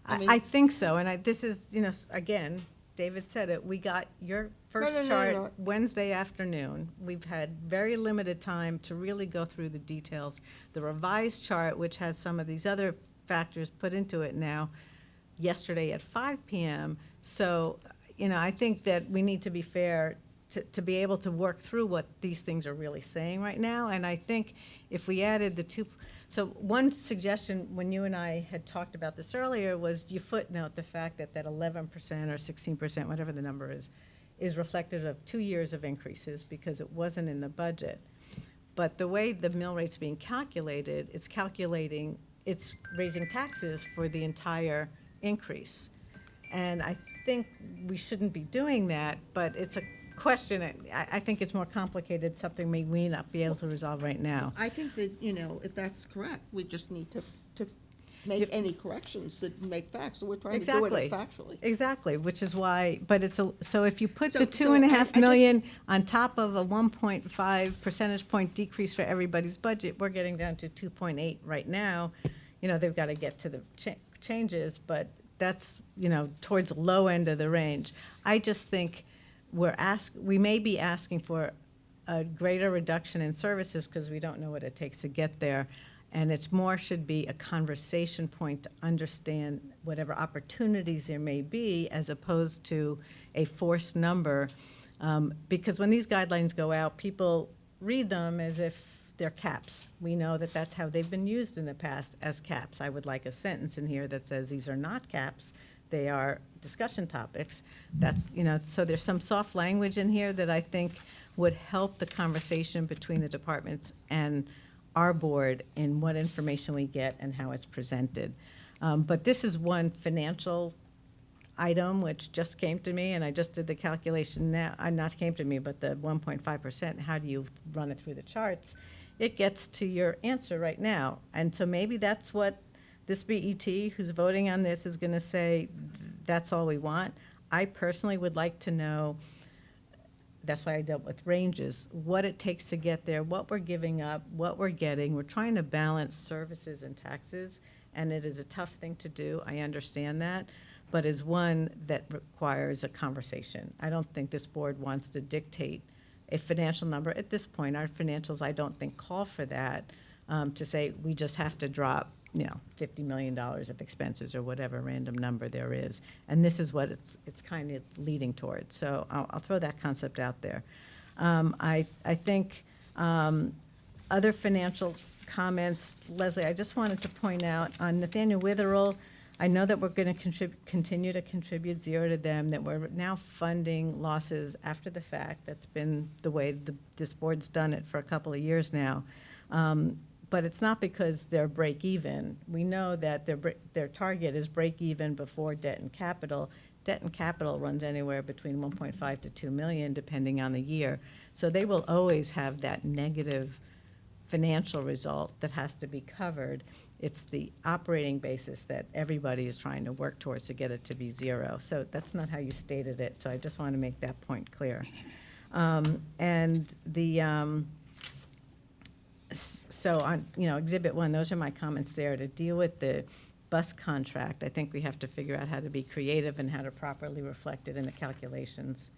I mean. I think so, and this is, again, David said it, we got your first No. chart Wednesday afternoon. We've had very limited time to really go through the details. The revised chart, which has some of these other factors put into it now, yesterday at 5 PM. So, I think that we need to be fair to be able to work through what these things are really saying right now. And I think if we added the two, so one suggestion, when you and I had talked about this earlier, was you footnote the fact that that 11% or 16%, whatever the number is reflective of 2 years of increases because it wasn't in the budget. But the way the mill rate's being calculated, it's raising taxes for the entire increase. And I think we shouldn't be doing that, but it's a question, I think it's more complicated, something we may not be able to resolve right now. I think that, if that's correct, we just need to make Yep. any corrections that make facts, so we're trying to do it as Exactly. factually. Exactly, which is why, but so if you put So- the so two and a I half just- million on top of a 1.5 percentage point decrease for everybody's budget, we're getting down to 2.8 right now. They've got to get to the changes, but that's, towards the low end of the range. I just think we may be asking for a greater reduction in services because we don't know what it takes to get there. And it's more should be a conversation point to understand whatever opportunities there may be as opposed to a forced number. Because when these guidelines go out, people read them as if they're caps. We know that that's how they've been used in the past as caps. I would like a sentence in here that says these are not caps. They are discussion topics. That's, so there's some soft language in here that I think would help the conversation between the departments and our board in what information we get and how it's presented. But this is one financial item which just came to me, and I just did the calculation now, not came to me, but the 1.5%, how do you run it through the charts? It gets to your answer right now. And so maybe that's what this BET who's voting on this is going to say, that's all we want. I personally would like to know, that's why I dealt with ranges, what it takes to get there, what we're giving up, what we're getting. We're trying to balance services and taxes, and it is a tough thing to do. I understand that, but is one that requires a conversation. I don't think this board wants to dictate a financial number. At this point, our financials, I don't think, call for that, to say we just have to drop, $50 million of expenses or whatever random number there is. And this is what it's kind of leading towards. So I'll throw that concept out there. I think other financial comments, Leslie, I just wanted to point out on Nathaniel Witherell, I know that we're going to continue to contribute zero to them, that we're now funding losses after the fact. That's been the way this board's done it for a couple of years now. But it's not because they're break even. We know that their target is break even before debt and capital. Debt and capital runs anywhere between 1.5 to 2 million, depending on the year. So they will always have that negative financial result that has to be covered. It's the operating basis that everybody is trying to work towards to get it to be zero. So that's not how you stated it, so I just want to make that point clear. And the, so on, Exhibit 1, those are my comments there. To deal with the bus contract, I think we have to figure out how to be creative and how to properly reflect it in the calculations.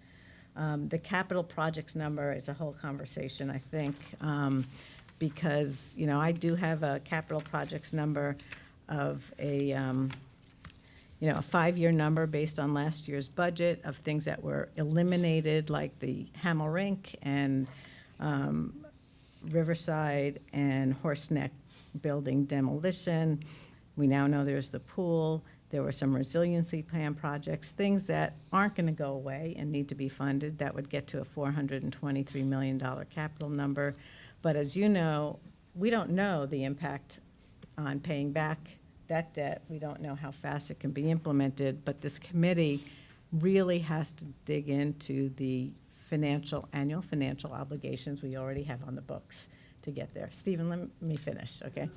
The capital projects number is a whole conversation, I think, because, I do have a capital projects number of a 5-year number based on last year's budget of things that were eliminated, like the Hamel Rink and Riverside and Horse Neck building demolition. We now know there's the pool. There were some resiliency plan projects, things that aren't going to go away and need to be funded. That would get to a $423 million capital number. But as you know, we don't know the impact on paying back that debt. We don't know how fast it can be implemented. But this committee really has to dig into the annual financial obligations we already have on the books to get there. Stephen, let me finish, okay?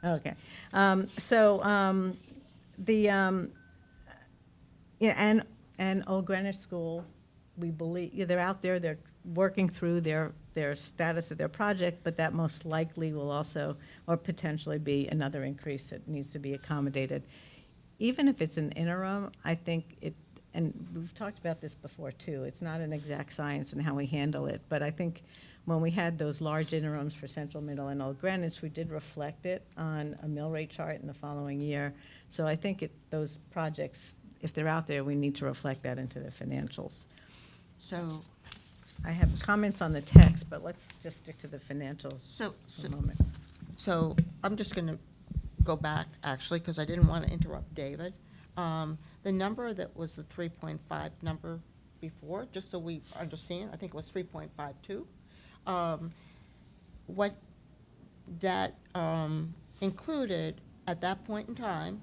Okay. And Old Greenwich School, we believe, they're out there, they're working through their status of their project, but that most likely will also, or potentially be another increase that needs to be accommodated. Even if it's an interim, I think and we've talked about this before too, it's not an exact science in how we handle it, but I think when we had those large interims for Central, Middle, and Old Greenwich, we did reflect it on a mill rate chart in the following year. So I think those projects, if they're out there, we need to reflect that into the financials. So, I have comments on the text, but let's just stick to the financials so, for a moment. so I'm just going to go back, actually, because I didn't want to interrupt David. The number that was the 3.5 number before, just so we understand, I think it was 3.52. What that included at that point in time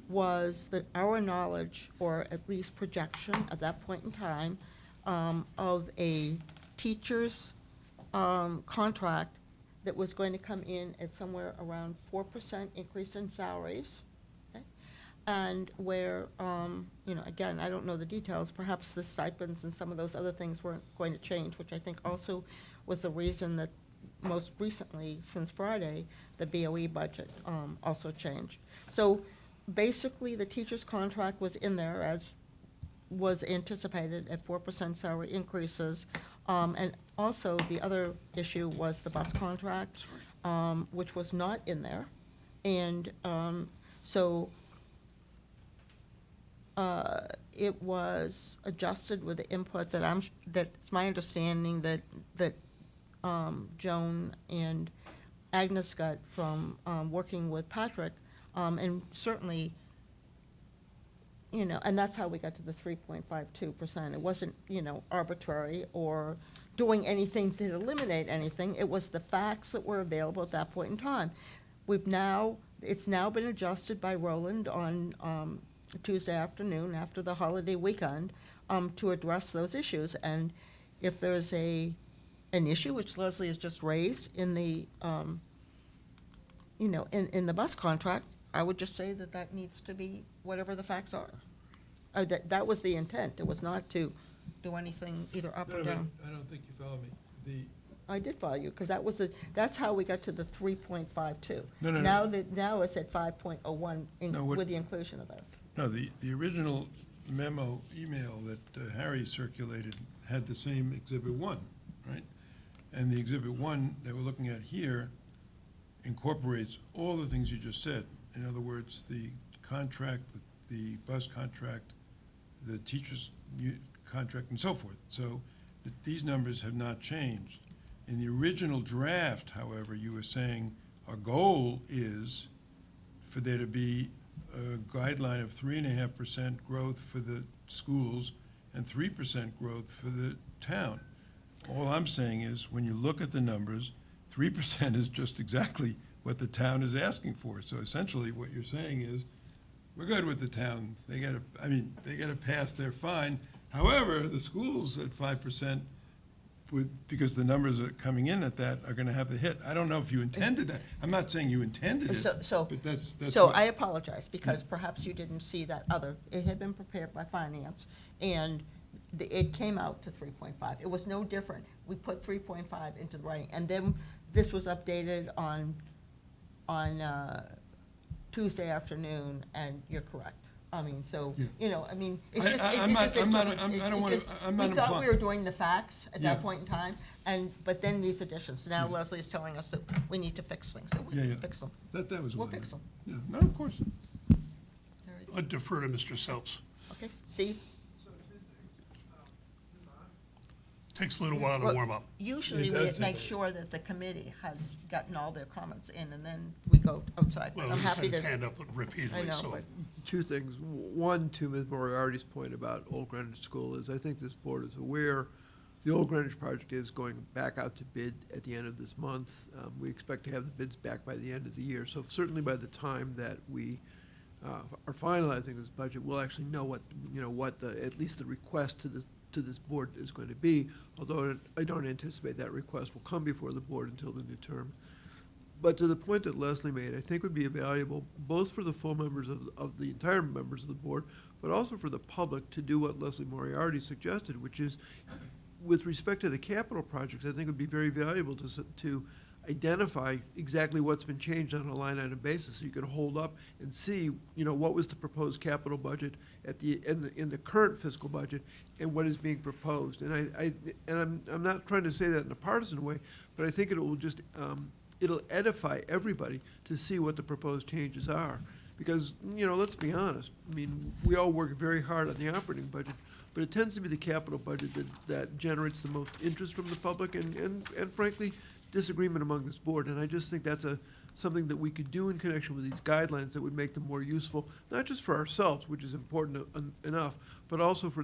was that our knowledge, or at least projection at that point in time, of a teacher's contract that was going to come in at somewhere around 4% increase in salaries. Okay? And where, again, I don't know the details, perhaps the stipends and some of those other things weren't going to change, which I think also was the reason that most recently, since Friday, the BOE budget also changed. So basically, the teacher's contract was in there as was anticipated at 4% salary increases. And also, the other issue was the bus contract, which was not in there. And so it was adjusted with the input that's my understanding that Joan and Agnes got from working with Patrick, and certainly, and that's how we got to the 3.52%. It wasn't, arbitrary or doing anything to eliminate anything. It was the facts that were available at that point in time. It's now been adjusted by Roland on Tuesday afternoon after the holiday weekend to address those issues. And if there's an issue, which Leslie has just raised in the, in the bus contract, I would just say that needs to be whatever the facts are. That was the intent. It was not to do anything either up or down. I don't think you follow me. I did follow you, because that's how we got to the 3.52. No. Now it's at 5.01 No, with the inclusion of this. No, the original memo email that Harry circulated had the same Exhibit 1, right? And the Exhibit 1 that we're looking at here incorporates all the things you just said. In other words, the contract, the bus contract, the teacher's contract, and so forth. So these numbers have not changed. In the original draft, however, you were saying our goal is for there to be a guideline of 3.5% growth for the schools and 3% growth for the town. All I'm saying is, when you look at the numbers, 3% is just exactly what the town is asking for. So essentially, what you're saying is, we're good with the town. They get a pass, they're fine. However, the schools at 5%, because the numbers are coming in at that, are gonna have the hit. I don't know if you intended that. I'm not saying you intended it, So but that's So what- I apologize, because perhaps you didn't see that it had been prepared by finance, and it came out to 3.5. It was no different. We put 3.5 into the writing, and then this was updated on Tuesday afternoon, and you're correct. I mean, so, Yeah. it's just. I'm not We thought we implying- were doing the facts at that Yeah. point in time, but then these additions. Now Leslie is telling us that we need to fix things, so we Yeah. fix them. That was We'll what I fix them. meant. Yeah. No, of course. I'd defer to Mr. Selps. Okay, Steve? Takes a little while to Well, warm up. Usually, It we does make take a- sure that the committee has gotten all their comments in, and then we go outside. Well, I'm he's had happy his to, hand up repeatedly, I know, so. but Two things. One, to Ms. Moriarty's point about Old Greenwich School, is I think this board is aware the Old Greenwich project is going back out to bid at the end of this month. We expect to have the bids back by the end of the year. So certainly by the time that we are finalizing this budget, we'll actually know what at least the request to this board is going to be, although I don't anticipate that request will come before the board until the new term. But to the point that Leslie made, I think would be valuable both for the full members of the entire members of the board, but also for the public to do what Leslie Moriarty suggested, which is, with respect to the capital projects, I think it would be very valuable to identify exactly what's been changed on a line item basis, so you can hold up and see, what was the proposed capital budget in the current fiscal budget and what is being proposed. And I'm not trying to say that in a partisan way, but I think it will just, it'll edify everybody to see what the proposed changes are. Because, let's be honest, I mean, we all work very hard on the operating budget, but it tends to be the capital budget that generates the most interest from the public and frankly, disagreement among this board. And I just think that's something that we could do in connection with these guidelines that would make them more useful, not just for ourselves, which is important enough, but also for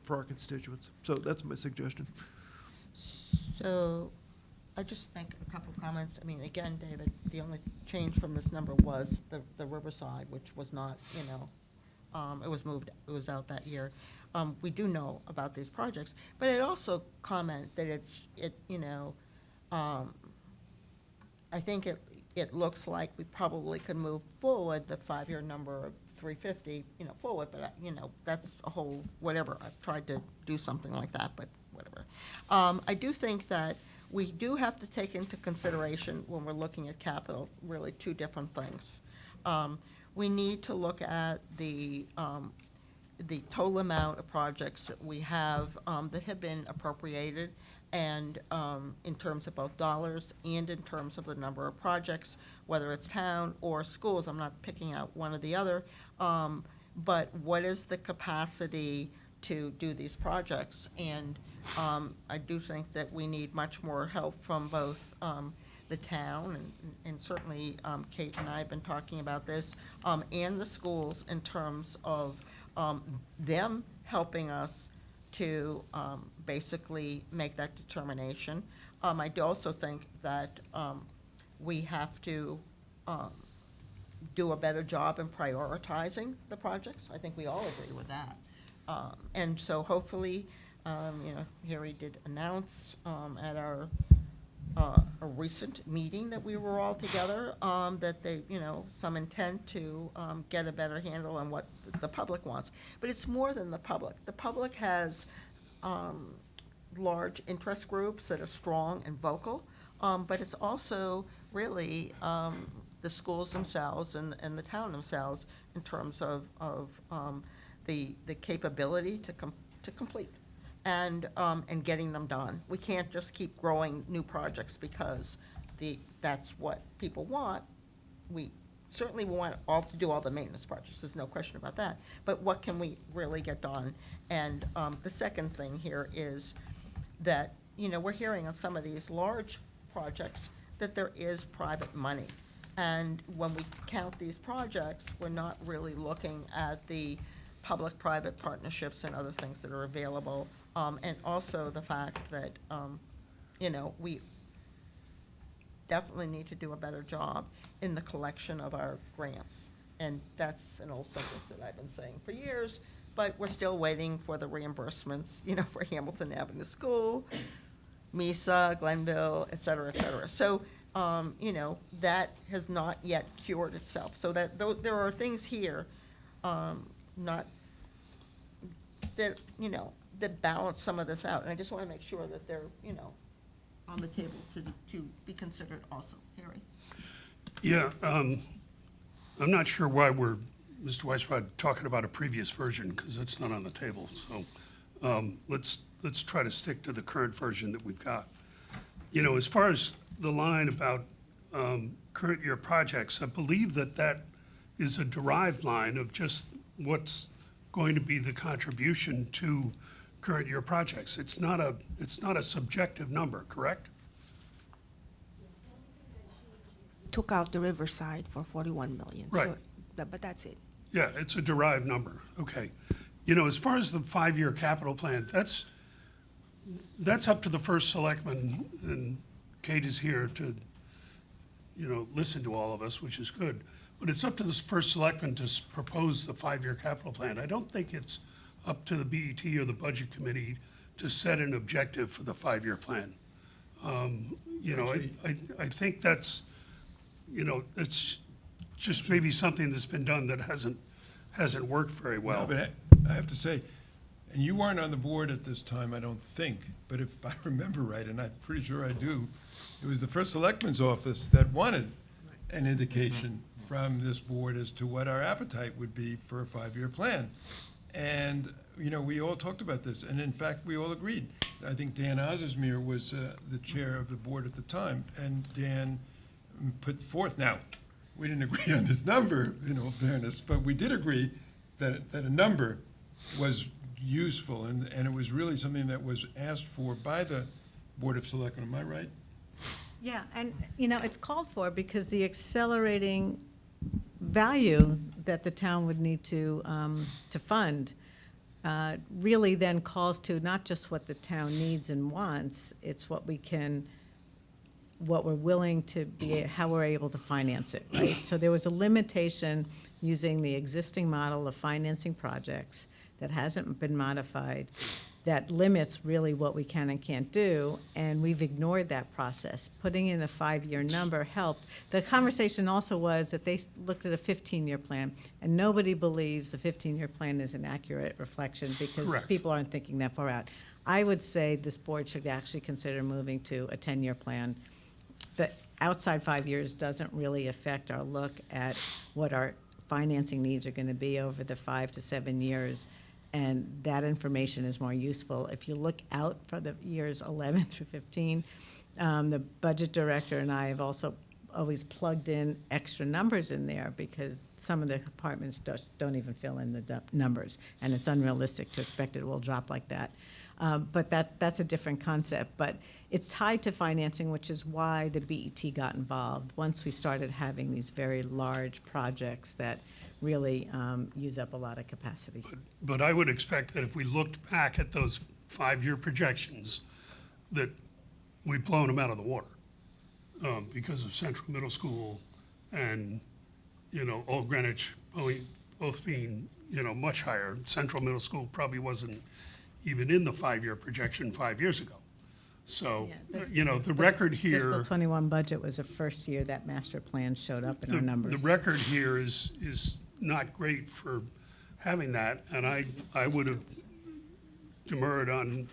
our constituents. So that's my suggestion. So, I just make a couple comments. I mean, again, David, the only change from this number was the Riverside, which was not, it was moved, it was out that year. We do know about these projects, but I'd also comment that I think it looks like we probably could move forward the 5-year number of 350, forward, but, that's a whole, whatever. I've tried to do something like that, but whatever. I do think that we do have to take into consideration when we're looking at capital, really two different things. We need to look at the total amount of projects that we have that have been appropriated, and in terms of both dollars and in terms of the number of projects, whether it's town or schools. I'm not picking out one or the other, but what is the capacity to do these projects? And I do think that we need much more help from both the town, and certainly Kate and I have been talking about this, and the schools in terms of them helping us to basically make that determination. I do also think that we have to do a better job in prioritizing the projects. I think we all agree with that. And so hopefully, Harry did announce at our a recent meeting that we were all together, that they, some intent to get a better handle on what the public wants. But it's more than the public. The public has large interest groups that are strong and vocal, but it's also really the schools themselves and the town themselves in terms of the capability to complete and getting them done. We can't just keep growing new projects because that's what people want. We certainly want to do all the maintenance projects, there's no question about that. But what can we really get done? And the second thing here is that, we're hearing on some of these large projects that there is private money. And when we count these projects, we're not really looking at the public-private partnerships and other things that are available. And also the fact that, we definitely need to do a better job in the collection of our grants. And that's an old subject that I've been saying for years, but we're still waiting for the reimbursements, for Hamilton Avenue School, MESA, Glenville, et cetera, et cetera. So, that has not yet cured itself. So that there are things here, that balance some of this out. And I just want to make sure that they're, on the table to be considered also. Harry? Yeah, I'm not sure why we're, Mr. Weisrod, talking about a previous version, because it's not on the table. So let's try to stick to the current version that we've got. As far as the line about current year projects, I believe that is a derived line of just what's going to be the contribution to current year projects. It's not a subjective number, correct? Took out the Riverside for 41 million. Right. So, but that's it. Yeah, it's a derived number, okay. As far as the 5-year capital plan, that's up to the first selectman, and Kate is here to, listen to all of us, which is good. But it's up to the first selectman to propose the 5-year capital plan. I don't think it's up to the BET or the Budget Committee to set an objective for the 5-year plan. I think that's, it's just maybe something that's been done that hasn't worked very No, well. but I have to say, and you weren't on the board at this time, I don't think, but if I remember right, and I'm pretty sure I do, It was the first selectman's office that wanted an indication from this board as to what our appetite would be for a 5-year plan. And, you know, we all talked about this, and in fact, we all agreed. I think Dan Osmersmeer was the chair of the board at the time, and Dan put forth, now, we didn't agree on this number, in all fairness, but we did agree that a number was useful, and it was really something that was asked for by the Board of Selectmen. Am I right? Yeah, and, you know, it's called for because the accelerating value that the town would need to fund really then calls to not just what the town needs and wants, it's what we're willing to be, how we're able to finance it, right? So there was a limitation using the existing model of financing projects that hasn't been modified, that limits really what we can and can't do, and we've ignored that process. Putting in a 5-year number helped. The conversation also was that they looked at a 15-year plan, and nobody believes the 15-year plan is an accurate reflection because Correct. people aren't thinking that far out. I would say this board should actually consider moving to a 10-year plan. The outside 5 years doesn't really affect our look at what our financing needs are going to be over the 5 to 7 years. And that information is more useful. If you look out for the years 11 through 15, the budget director and I have also always plugged in extra numbers in there because some of the departments just don't even fill in the numbers, and it's unrealistic to expect it will drop like that. But that's a different concept. But it's tied to financing, which is why the BET got involved. Once we started having these very large projects that really use up a lot of capacity. But I would expect that if we looked back at those 5-year projections, that we've blown them out of the water because of Central Middle School and, you know, Old Greenwich both being, you know, much higher. Central Middle School probably wasn't even in the 5-year projection 5 years ago. So, Yeah, you know, the record here. Fiscal '21 budget was the first year that master plan showed up in our numbers. The record here is not great for having that, and I would have demurred on,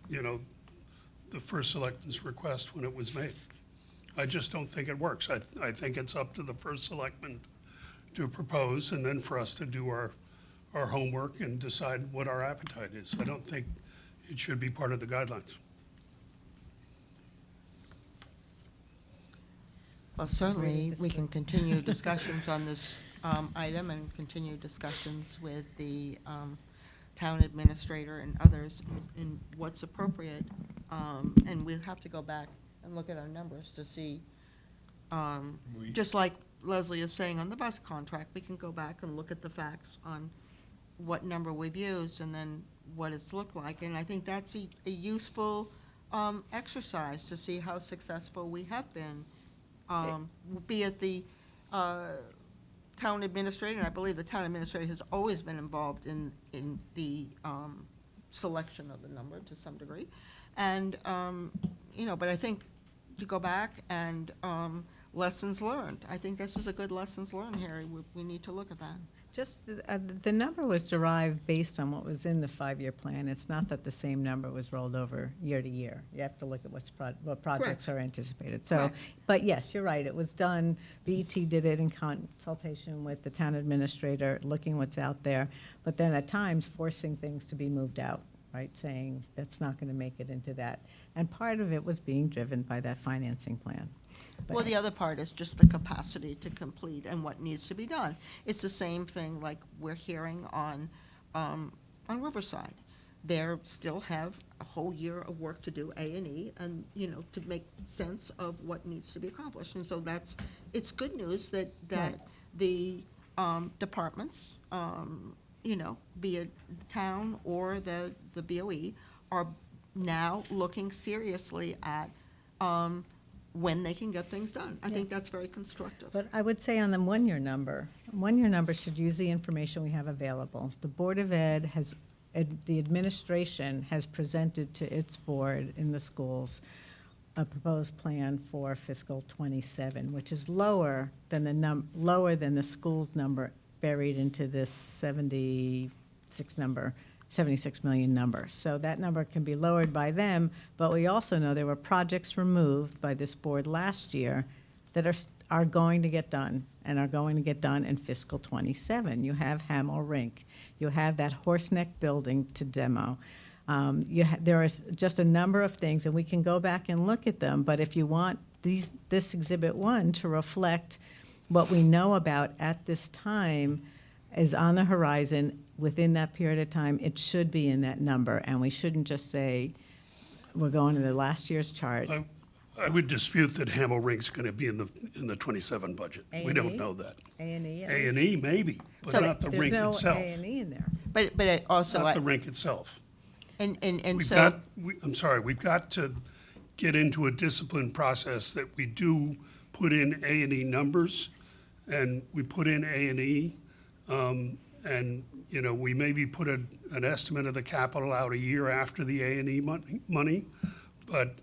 you know, the first selectman's request when it was made. I just don't think it works. I think it's up to the first selectman to propose, and then for us to do our homework and decide what our appetite is. I don't think it should be part of the guidelines. Well, certainly, we can continue discussions on this item and continue discussions with the town administrator and others in what's appropriate. And we'll have to go back and look at our numbers to see, just like Leslie is saying on the bus contract, we can go back and look at the facts on what number we've used and then what it's looked like. And I think that's a useful exercise to see how successful we have been. Be it the town administrator, and I believe the town administrator has always been involved in the selection of the number to some degree. And, you know, but I think to go back and lessons learned, I think this is a good lessons learned, Harry. We need to look at that. Just, the number was derived based on what was in the 5-year plan. It's not that the same number was rolled over year to year. You have to look at what projects are anticipated. So, Correct. but yes, you're right, it was done, BET did it in consultation with the town administrator, looking what's out there, but then at times forcing things to be moved out, right, saying that's not going to make it into that. And part of it was being driven by that financing plan. But- Well, the other part is just the capacity to complete and what needs to be done. It's the same thing like we're hearing on Riverside. They still have a whole year of work to do, A&E, and, you know, to make sense of what needs to be accomplished. And so it's good news that Right. the departments, you know, be it the town or the BOE, are now looking seriously at when they can get things done. I think that's very constructive. But I would say on the one-year number should use the information we have available. The Board of Ed the administration has presented to its board in the schools a proposed plan for fiscal '27, which is lower than the school's number buried into this 76 number. 76 million number. So that number can be lowered by them, but we also know there were projects removed by this board last year that are going to get done and are going to get done in fiscal '27. You have Hamel Rink. You have that Horseneck building to demo. There is just a number of things, and we can go back and look at them, but if you want this Exhibit 1 to reflect what we know about at this time is on the horizon within that period of time, it should be in that number, and we shouldn't just say, we're going to the last year's chart. I would dispute that Hamel Rink's going to be in the '27 budget. We don't A&E? know that. A&E. A&E, maybe, but So not the rink itself. There's no A&E in there. But it also, Not the rink itself. and We've so. got, I'm sorry, we've got to get into a disciplined process that we do put in A&E numbers, and we put in A&E, and, you know, we maybe put an estimate of the capital out a year after the A&E money, but,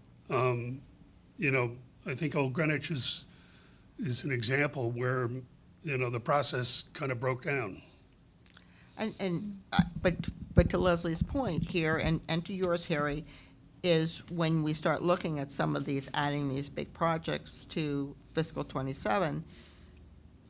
you know, I think Old Greenwich is an example where, you know, the process kind of broke down. But to Leslie's point here, and to yours, Harry, is when we start looking at some of these, adding these big projects to fiscal '27,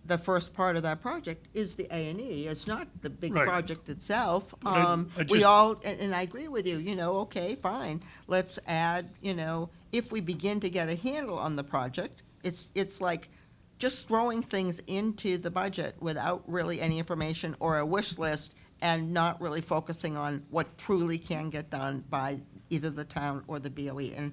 the first part of that project is the A&E. It's not the big Right. project itself. But I We just- all, and I agree with you, you know, okay, fine, let's add, you know, if we begin to get a handle on the project, it's like just throwing things into the budget without really any information or a wish list and not really focusing on what truly can get done by either the town or the BOE. And,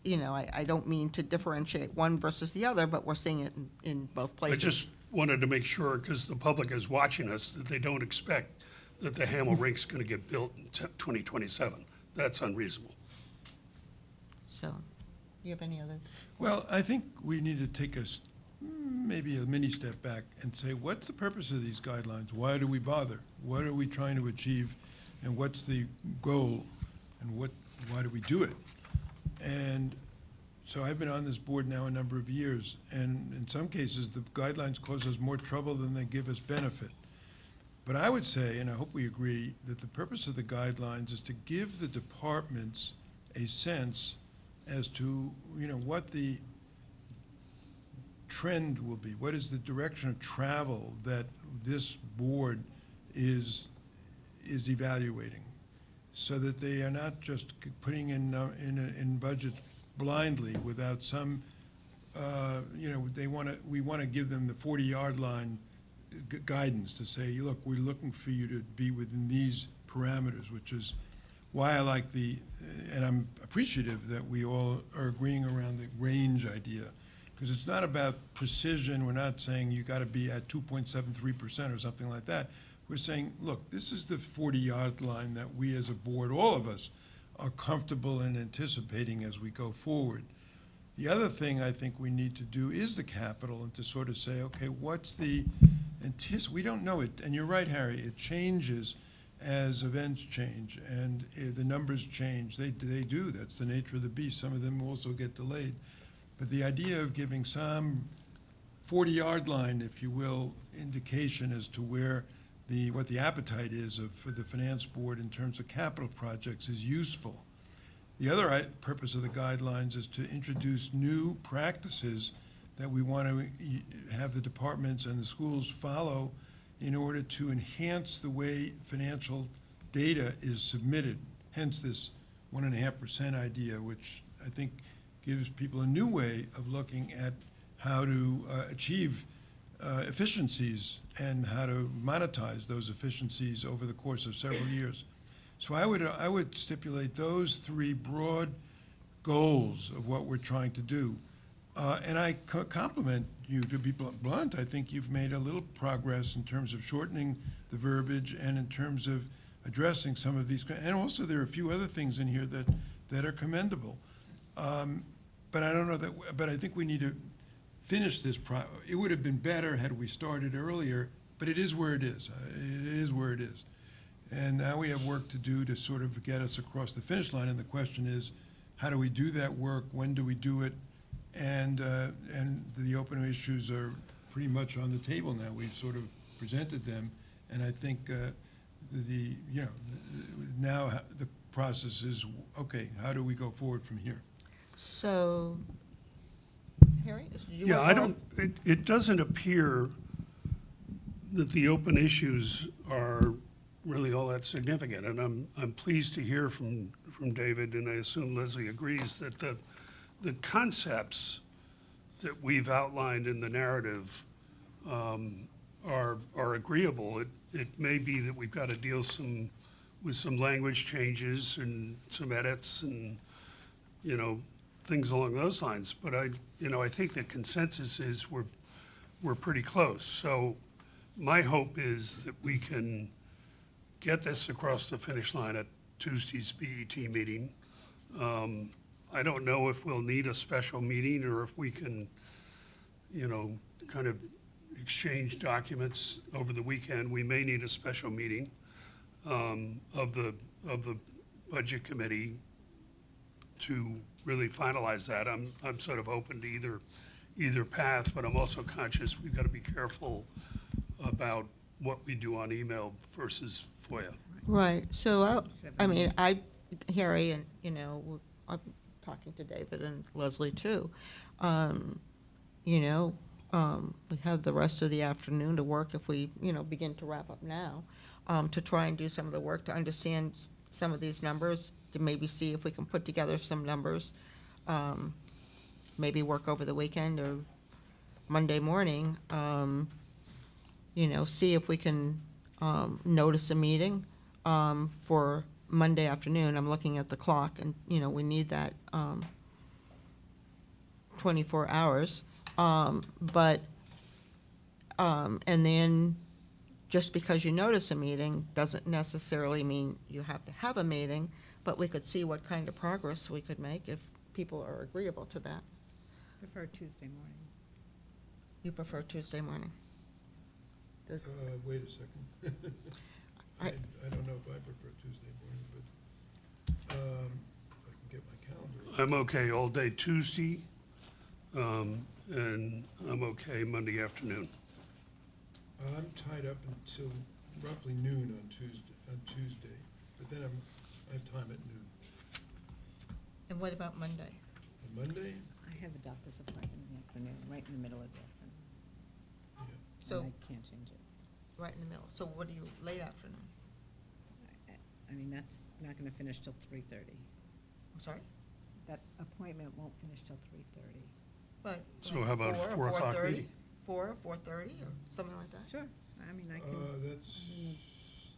you know, I don't mean to differentiate one versus the other, but we're seeing it in both I places. just wanted to make sure, because the public is watching us, that they don't expect that the Hamel Rink's going to get built in 2027. That's unreasonable. So, you have any other? Well, I think we need to take maybe a mini step back and say, what's the purpose of these guidelines? Why do we bother? What are we trying to achieve? And what's the goal? And why do we do it? And so I've been on this board now a number of years, and in some cases, the guidelines cause us more trouble than they give us benefit. But I would say, and I hope we agree, that the purpose of the guidelines is to give the departments a sense as to, you know, what the trend will be, what is the direction of travel that this board is evaluating, so that they are not just putting in budgets blindly without some, you know, we want to give them the 40-yard line guidance to say, look, we're looking for you to be within these parameters, which is why I like and I'm appreciative that we all are agreeing around the range idea, because it's not about precision. We're not saying you got to be at 2.73% or something like that. We're saying, look, this is the 40-yard line that we as a board, all of us, are comfortable in anticipating as we go forward. The other thing I think we need to do is the capital, and to sort of say, okay, what's the we don't know it. And you're right, Harry, it changes as events change and the numbers change. They do. That's the nature of the beast. Some of them also get delayed. But the idea of giving some 40-yard line, if you will, indication as to where what the appetite is for the finance board in terms of capital projects is useful. The other purpose of the guidelines is to introduce new practices that we want to have the departments and the schools follow in order to enhance the way financial data is submitted. Hence this 1.5% idea, which I think gives people a new way of looking at how to achieve efficiencies and how to monetize those efficiencies over the course of several years. So I would stipulate those three broad goals of what we're trying to do. And I compliment you, to be blunt. I think you've made a little progress in terms of shortening the verbiage and in terms of addressing some of these. And also there are a few other things in here that are commendable. But I don't know but I think we need to finish this. It would have been better had we started earlier, but it is where it is. It is where it is. And now we have work to do to sort of get us across the finish line. And the question is, how do we do that work? When do we do it? And the open issues are pretty much on the table now. We've sort of presented them. And I think now the process is, okay, how do we go forward from here? So, Harry? You Yeah, want I to- don't, it doesn't appear that the open issues are really all that significant. And I'm pleased to hear from David, and I assume Leslie agrees, that the concepts that we've outlined in the narrative are agreeable. It may be that we've got to deal with some language changes and some edits and, things along those lines. But I think the consensus is we're pretty close. So my hope is that we can get this across the finish line at Tuesday's BET meeting. I don't know if we'll need a special meeting or if we can, kind of exchange documents over the weekend. We may need a special meeting of the budget committee to really finalize that. I'm sort of open to either path, but I'm also conscious we've got to be careful about what we do on email versus FOIA. Right, so, Harry, and, I'm talking to David and Leslie too. We have the rest of the afternoon to work if we, begin to wrap up now, to try and do some of the work to understand some of these numbers, to maybe see if we can put together some numbers, maybe work over the weekend or Monday morning, see if we can notice a meeting for Monday afternoon. I'm looking at the clock, and, we need that 24 hours. And then, just because you notice a meeting doesn't necessarily mean you have to have a meeting, but we could see what kind of progress we could make if people are agreeable to that. Prefer Tuesday morning. You prefer Tuesday morning? Wait a second. I- I don't know if I prefer Tuesday morning, but I can get my calendar. I'm okay all day Tuesday, and I'm okay Monday afternoon. I'm tied up until roughly noon on Tuesday, but then I have time at noon. And what about Monday? On Monday, I have a doctor's appointment in the afternoon, right in the middle of the afternoon. yeah, So, And I can't change it. right in the middle. So what do you, late afternoon? I mean, that's not going to finish till 3:30. I'm sorry? That appointment won't finish till 3:30. But. So how about 4 or 4 o'clock 4:30? meeting? 4 or 4:30 or something like that? Sure, I mean, I can,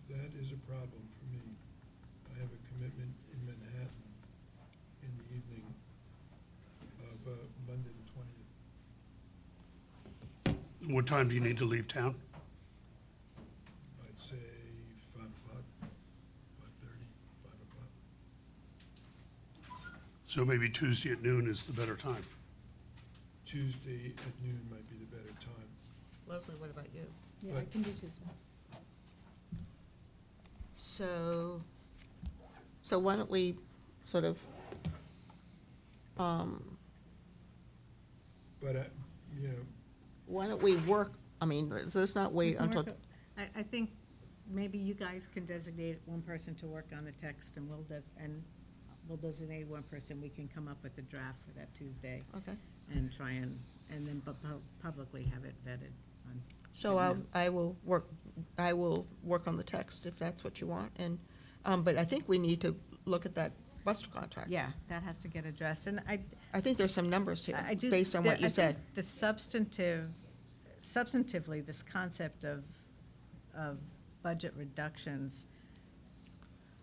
that is a problem for me. I have a commitment in Manhattan in the evening of Monday the 20th. What time do you need to leave town? I'd say 5 o'clock, 5:30, 5 o'clock. So maybe Tuesday at noon is the better time. Tuesday at noon might be the better time. Leslie, what about you? yeah, I can do Tuesday. So why don't we sort of, But, Why don't we work, let's not wait until, I think maybe you guys can designate one person to work on the text, and we'll designate one person. We can come up with a draft for that Tuesday okay. and try and then publicly have it vetted on. So I will work on the text if that's what you want, and, but I think we need to look at that bus contract. Yeah, that has to get addressed, and I think there's some numbers here, I do. based on what you I think said. The substantively, this concept of budget reductions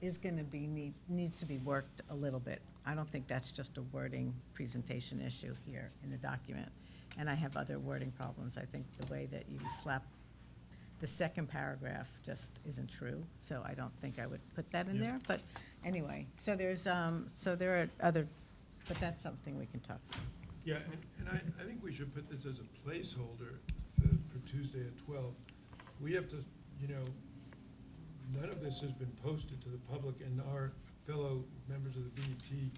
is going to be, needs to be worked a little bit. I don't think that's just a wording presentation issue here in the document. And I have other wording problems. I think the way that you slap, the second paragraph just isn't true, so I don't think I would put that in Yeah. there. But anyway, so there are other, but that's something we can talk about. yeah, and I think we should put this as a placeholder for Tuesday at 12. We have to, none of this has been posted to the public, and our fellow members of the BET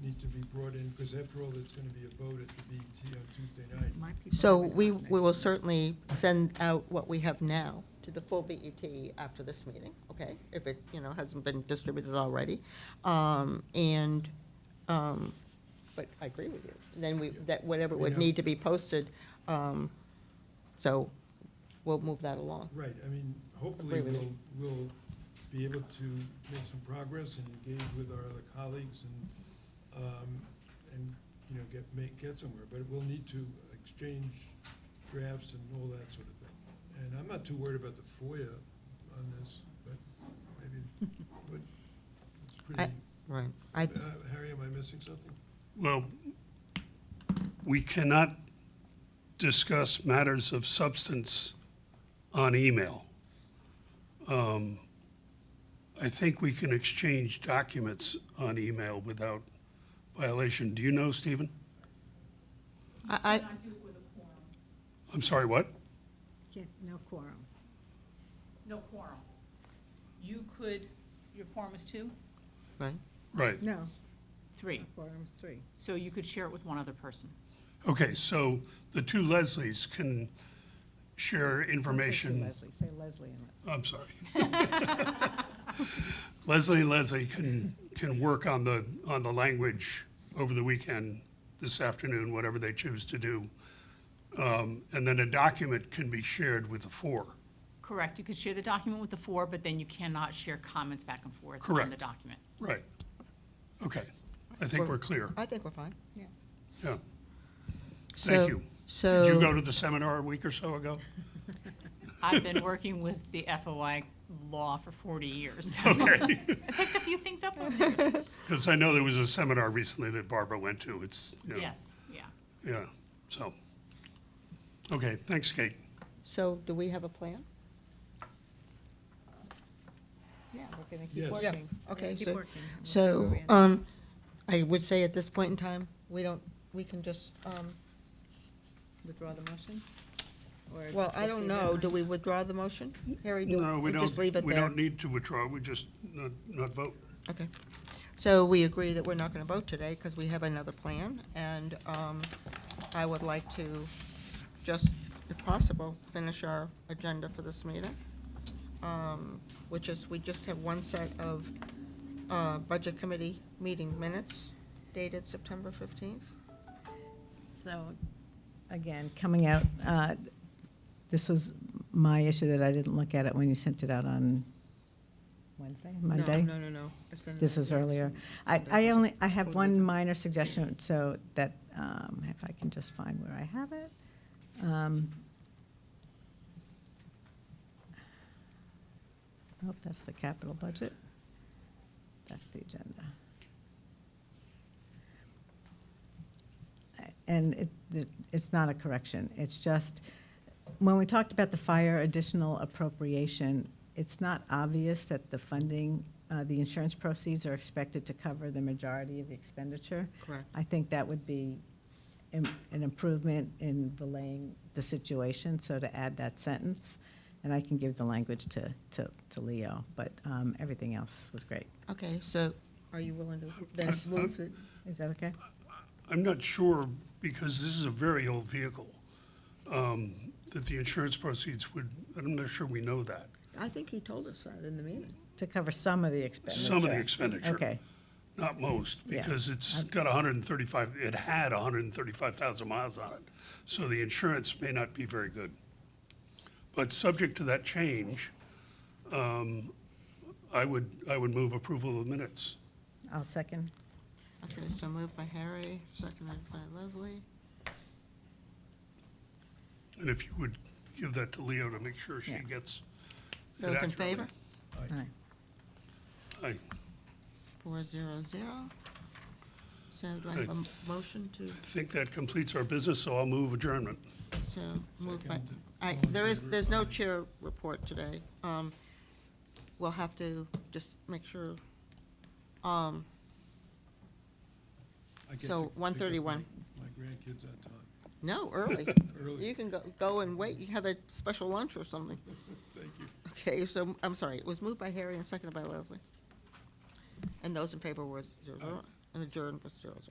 need to be brought in, because after all, there's going to be a vote at the BET on Tuesday night. My people So haven't we gotten will this. certainly send out what we have now to the full BET after this meeting, okay? If it, hasn't been distributed already. And, but I agree with you. Then that whatever would need to be posted, so we'll move that along. Right, I mean, hopefully Agree with you. we'll be able to make some progress and engage with our other colleagues and, get somewhere. But we'll need to exchange drafts and all that sort of thing. And I'm not too worried about the FOIA on this, but maybe, but it's pretty. Right. Harry, am I missing something? Well, we cannot discuss matters of substance on email. I think we can exchange documents on email without violation. Do you know, Stephen? I, I'm sorry, what? No quorum. No quorum. You could, your quorum is 2? right. Right. No, 3. quorum's 3. So you could share it with one other person. Okay, so the two Leslies can share information. Leslie, say Leslie and I'm sorry. Leslie and Leslie can work on the language over the weekend, this afternoon, whatever they choose to do. And then a document can be shared with the 4. Correct. You could share the document with the 4, but then you cannot share comments back and forth on Correct. the document. Right. Okay. I think we're clear. I think we're fine. Yeah. So- Thank you. So. Did you go to the seminar a week or so ago? I've been working with the FOI law for 40 years. Okay. I picked a few things up over the years. Because I know there was a seminar recently that Barbara went to. It's, Yes, yeah. Yeah, so. Okay, thanks, Kate. So do we have a plan? Yeah, we're going to Yes. keep Yeah, working. okay, Keep so- working. We'll see So, where we end up. I would say at this point in time, we can just, Withdraw the motion? Or well, I just don't leave it know, on? do we withdraw the motion? Harry, do No, we just leave it we there? don't need to withdraw, we just not vote. Okay. So we agree that we're not going to vote today because we have another plan, and I would like to just, if possible, finish our agenda for this meeting, which is, we just have one set of Budget Committee meeting minutes dated September 15th. So, again, coming out, this was my issue that I didn't look at it when you sent it out on Wednesday, Monday? No. It's in This the- was earlier. Sunday. I have one minor suggestion, so that, if I can just find where I have it. Oh, that's the capital budget. That's the agenda. And it's not a correction. It's just, when we talked about the fire additional appropriation, it's not obvious that the funding, the insurance proceeds are expected to cover the majority of the expenditure. Correct. I think that would be an improvement in relaying the situation, so to add that sentence, and I can give the language to Leo, but everything else was great. Okay, so are you willing to then I'm- move it? Is that okay? I'm not sure, because this is a very old vehicle, that the insurance proceeds would, I'm not sure we know that. I think he told us that in the meeting. To cover some of the expenditure. Some of the expenditure. Okay, Not most, Yeah. because it's got 135, it had 135,000 miles on it. So the insurance may not be very good. But subject to that change, I would move approval of the minutes. I'll second. Okay, so moved by Harry, seconded by Leslie. And if you would give that to Leo to make sure she Yeah. gets it Those in accurately. favor? Aye. Aye. 400. So do I have a motion to, I think that completes our business, so I'll move adjournment. so moved by, there's no chair report today. We'll have to just make sure, I get So, to pick up 1:31. My grandkids on time. no, early. Early. You can go and wait, you have a special lunch or something. Thank you. Okay, so, I'm sorry, it was moved by Harry and seconded by Leslie. And those in favor were 0-0, and adjourned was 0-0.